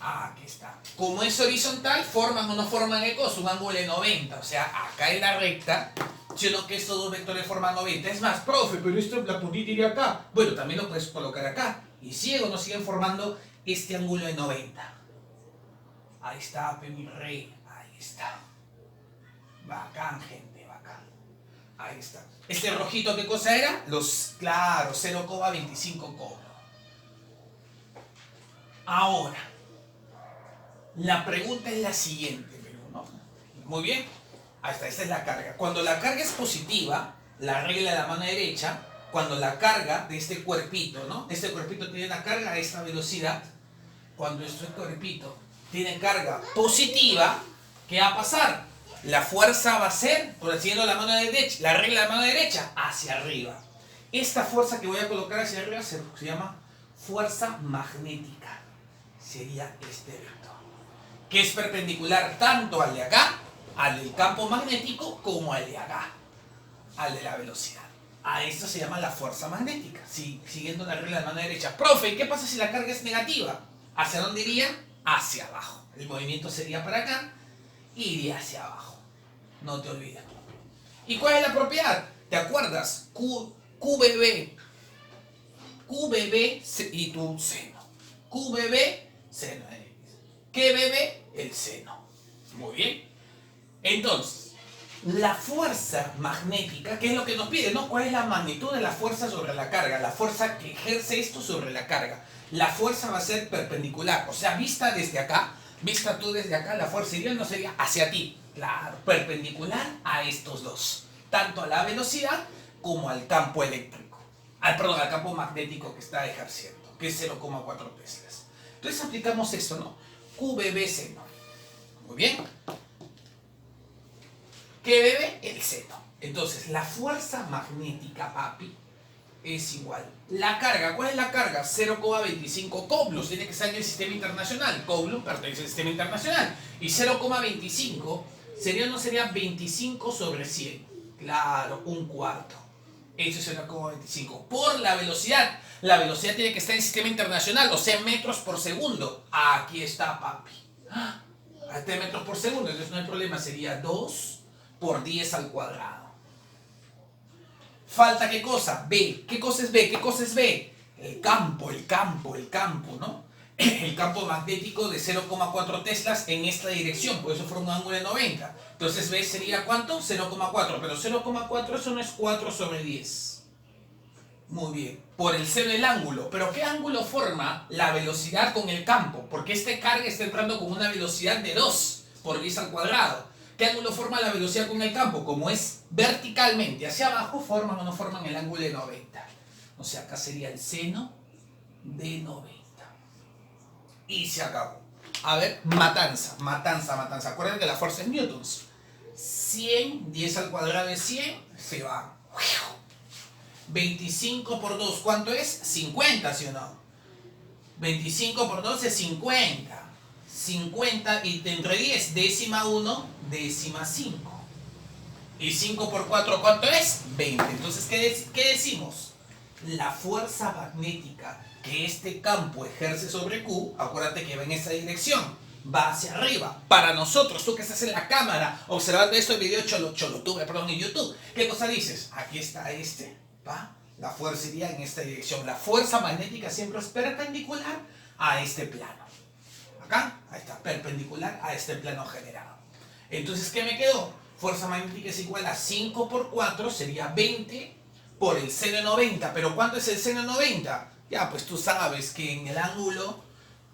Aquí está. Como es horizontal, ¿forman o no forman qué cosa? Un ángulo de 90. O sea, acá en la recta, sino que estos dos vectores forman 90. Es más, profe, pero esto la puntita iría acá. Bueno, también lo puedes colocar acá. Y ciego no siguen formando este ángulo de 90. Ahí está, mi rey. Ahí está. Bacán, gente, bacán. Ahí está. ¿Este rojito qué cosa era? Claro, 0,25 cobro. Ahora, la pregunta es la siguiente, ¿no? Muy bien. Ahí está, esta es la carga. Cuando la carga es positiva, la regla de la mano derecha, cuando la carga de este cuerpito, ¿no? Este cuerpito tiene una carga a esta velocidad. Cuando este cuerpito tiene carga positiva, ¿qué va a pasar? La fuerza va a ser, por siguiendo la mano derecha, la regla de la mano derecha, hacia arriba. Esta fuerza que voy a colocar hacia arriba se llama fuerza magnética. Sería este vector, que es perpendicular tanto al de acá, al del campo magnético, como al de acá, al de la velocidad. A esto se llama la fuerza magnética, siguiendo la regla de la mano derecha. Profe, ¿qué pasa si la carga es negativa? ¿Hacia dónde iría? Hacia abajo. El movimiento sería para acá y iría hacia abajo. No te olvides. ¿Y cuál es la propiedad? ¿Te acuerdas? QBB. QBB y tu seno. QBB, seno de X. QBB, el seno. Muy bien. Entonces, la fuerza magnética, ¿qué es lo que nos pide? ¿No? ¿Cuál es la magnitud de la fuerza sobre la carga? La fuerza que ejerce esto sobre la carga. La fuerza va a ser perpendicular. O sea, vista desde acá, vista tú desde acá, la fuerza iría no sería hacia ti. Claro, perpendicular a estos dos. Tanto a la velocidad como al campo eléctrico. Al campo magnético que está ejerciendo, que es 0,4 teslas. Entonces aplicamos esto, ¿no? QBB seno. Muy bien. QBB el seno. Entonces, la fuerza magnética, papi, es igual. La carga, ¿cuál es la carga? 0,25 coulombs. Tiene que estar en el sistema internacional. Coulomb pertenece al sistema internacional. Y 0,25 sería, no sería 25 sobre 100. Claro, un cuarto. Eso es 0,25. Por la velocidad. La velocidad tiene que estar en el sistema internacional, o sea, metros por segundo. Aquí está, papi. A 3 metros por segundo. Entonces no hay problema. Sería 2 por 10 al cuadrado. Falta ¿qué cosa? B. ¿Qué cosa es B? ¿Qué cosa es B? El campo, ¿no? El campo magnético de 0,4 teslas en esta dirección, por eso forma un ángulo de 90. Entonces B sería ¿cuánto? 0,4, pero 0,4 eso no es 4 sobre 10. Muy bien, por el seno del ángulo. ¿Pero qué ángulo forma la velocidad con el campo? Porque esta carga está entrando con una velocidad de 2 por 10 al cuadrado. ¿Qué ángulo forma la velocidad con el campo? Como es verticalmente hacia abajo, ¿forman o no forman el ángulo de 90? O sea, acá sería el seno de 90. Y se acabó. A ver, matanza. Acuérdense que la fuerza es newtons. 100, 10 al cuadrado de 100, se va. 25 por 2, ¿cuánto es? 50, ¿sí o no? 25 por 2 es 50. 50 y entre 10, décima 1, décima 5. Y 5 por 4, ¿cuánto es? 20. Entonces, ¿qué decimos? La fuerza magnética que este campo ejerce sobre Q, acuérdate que va en esa dirección, va hacia arriba. Para nosotros, tú que estás en la cámara observando esto en video en YouTube, ¿qué cosa dices? Aquí está ¿va? La fuerza iría en esta dirección. La fuerza magnética siempre es perpendicular a este plano. Acá, ahí está, perpendicular a este plano generado. Entonces, ¿qué me quedó? Fuerza magnética es igual a 5 por 4, sería 20 por el seno de 90. ¿Pero cuánto es el seno de 90? Ya, pues tú sabes que en el ángulo,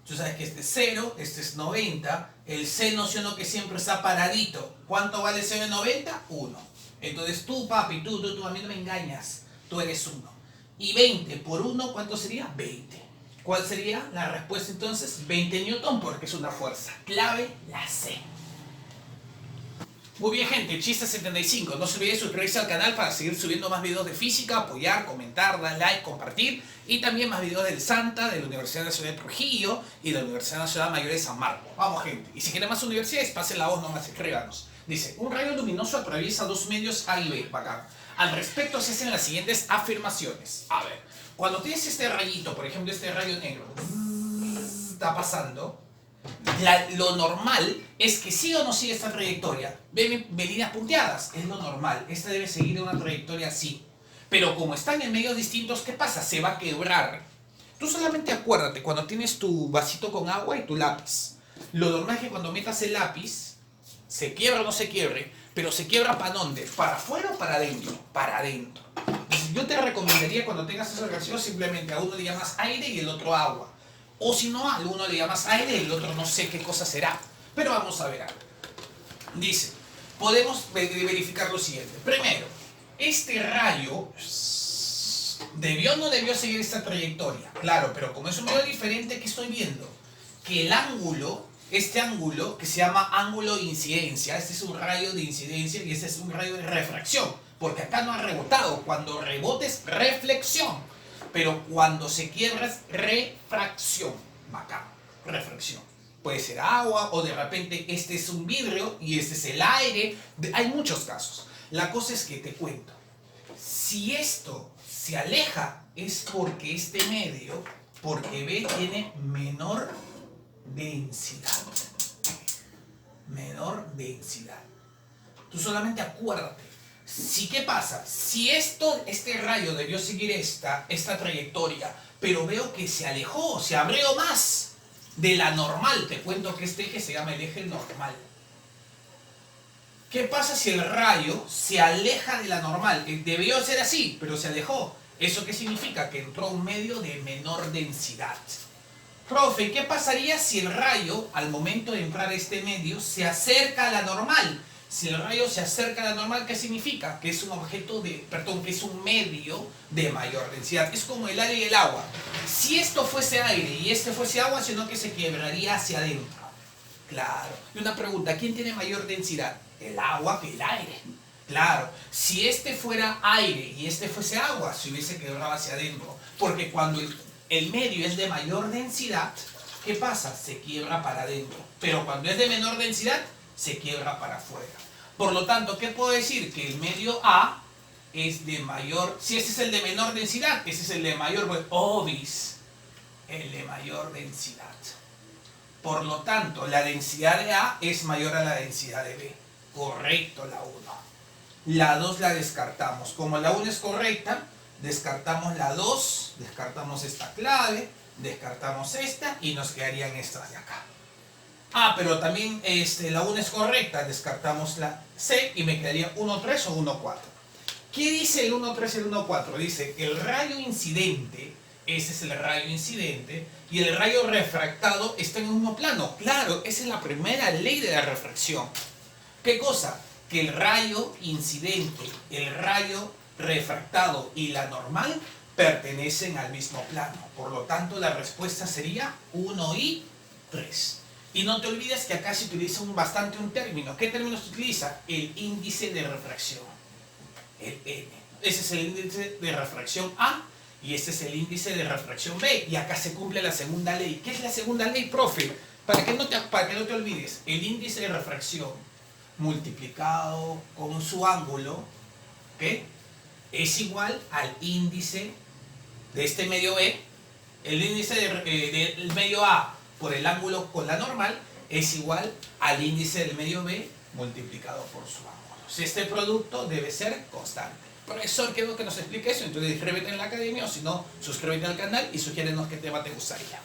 tú sabes que este es 0, este es 90. El seno, ¿sí o no?, que siempre está paradito. ¿Cuánto vale el seno de 90? 1. Entonces tú, papi, tú, a mí no me engañas. Tú eres 1. Y 20 por 1, ¿cuánto sería? 20. ¿Cuál sería la respuesta entonces? 20 newton porque es una fuerza. Clave, la C. Muy bien, gente, Chiste 75. No se olviden suscribirse al canal para seguir subiendo más videos de física, apoyar, comentar, dar like, compartir. Y también más videos del Santa, de la Universidad Nacional de Trujillo y de la Universidad Nacional Mayor de San Marcos. Vamos, gente. Y si quieren más universidades, pasen la voz, nomás escríbanos. Dice, un rayo luminoso atraviesa dos medios A y B. Bacán. Al respecto se hacen las siguientes afirmaciones. A ver, cuando tienes este rayito, por ejemplo, este rayo negro, está pasando... lo normal es que sí o no sigue esta trayectoria. Ve líneas punteadas, es lo normal. Esta debe seguir una trayectoria así. Pero como están en medios distintos, ¿qué pasa? Se va a quebrar. Tú solamente acuérdate, cuando tienes tu vasito con agua y tu lápiz, lo normal es que cuando metas el lápiz, se quiebra o no se quiebre, pero se quiebra ¿para dónde? ¿Para afuera o para adentro? Para adentro. Entonces, yo te recomendaría cuando tengas esa relación simplemente a uno le llamas aire y el otro agua. O si no, a uno le llamas aire y el otro no sé qué cosa será. Pero vamos a ver algo. Dice, podemos verificar lo siguiente. Primero, este rayo ¿debió o no debió seguir esta trayectoria? Claro, pero como es un medio diferente, ¿qué estoy viendo? Que el ángulo, este ángulo que se llama ángulo de incidencia, este es un rayo de incidencia y este es un rayo de refracción. Porque acá no ha rebotado. Cuando rebote es reflexión. Pero cuando se quiebra es refracción. Bacán, refracción. Puede ser agua o de repente este es un vidrio y este es el aire. Hay muchos casos. La cosa es que te cuento. Si esto se aleja es porque este medio, porque B tiene menor densidad. Menor densidad. Tú solamente acuérdate. Si, ¿qué pasa? Si este rayo debió seguir esta trayectoria, pero veo que se alejó, se abrió más de la normal. Te cuento que este eje se llama el eje normal. ¿Qué pasa si el rayo se aleja de la normal? Debió ser así, pero se alejó. ¿Eso qué significa? Que entró a un medio de menor densidad. Profe, ¿qué pasaría si el rayo, al momento de entrar a este medio, se acerca a la normal? Si el rayo se acerca a la normal, ¿qué significa? Que es un objeto que es un medio de mayor densidad. Es como el aire y el agua. Si esto fuese aire y este fuese agua, sino que se quebraría hacia adentro. Claro. Y una pregunta, ¿quién tiene mayor densidad? El agua que el aire. Claro. Si este fuera aire y este fuese agua, se hubiese quebrado hacia adentro. Porque cuando el medio es de mayor densidad, ¿qué pasa? Se quiebra para adentro. Pero cuando es de menor densidad, se quiebra para afuera. Por lo tanto, ¿qué puedo decir? Que el medio A es de mayor... Si este es el de menor densidad, ese es el de mayor... Pues, obis, el de mayor densidad. Por lo tanto, la densidad de A es mayor a la densidad de B. Correcto, la 1. La 2 la descartamos. Como la 1 es correcta, descartamos la 2, descartamos esta clave, descartamos esta y nos quedarían estas de acá. Ah, pero también la 1 es correcta, descartamos la C y me quedaría 1,3 o 1,4. ¿Qué dice el 1,3 y el 1,4? Dice el rayo incidente, ese es el rayo incidente, y el rayo refractado está en un mismo plano. Claro, esa es la primera ley de la refracción. ¿Qué cosa? Que el rayo incidente, el rayo refractado y la normal pertenecen al mismo plano. Por lo tanto, la respuesta sería 1 y 3. Y no te olvides que acá se utiliza bastante un término. ¿Qué término se utiliza? El índice de refracción. El N. Ese es el índice de refracción A y este es el índice de refracción B. Y acá se cumple la segunda ley. ¿Qué es la segunda ley, profe? Para que no te olvides. El índice de refracción multiplicado con su ángulo, ¿qué? Es igual al índice de este medio B. El índice del medio A por el ángulo con la normal es igual al índice del medio B multiplicado por su ángulo. Si este producto debe ser constante. Profesor, quiero que nos explique eso. Entonces inscríbete en la academia o si no, suscríbete al canal y sugiérenos qué tema te gustaría.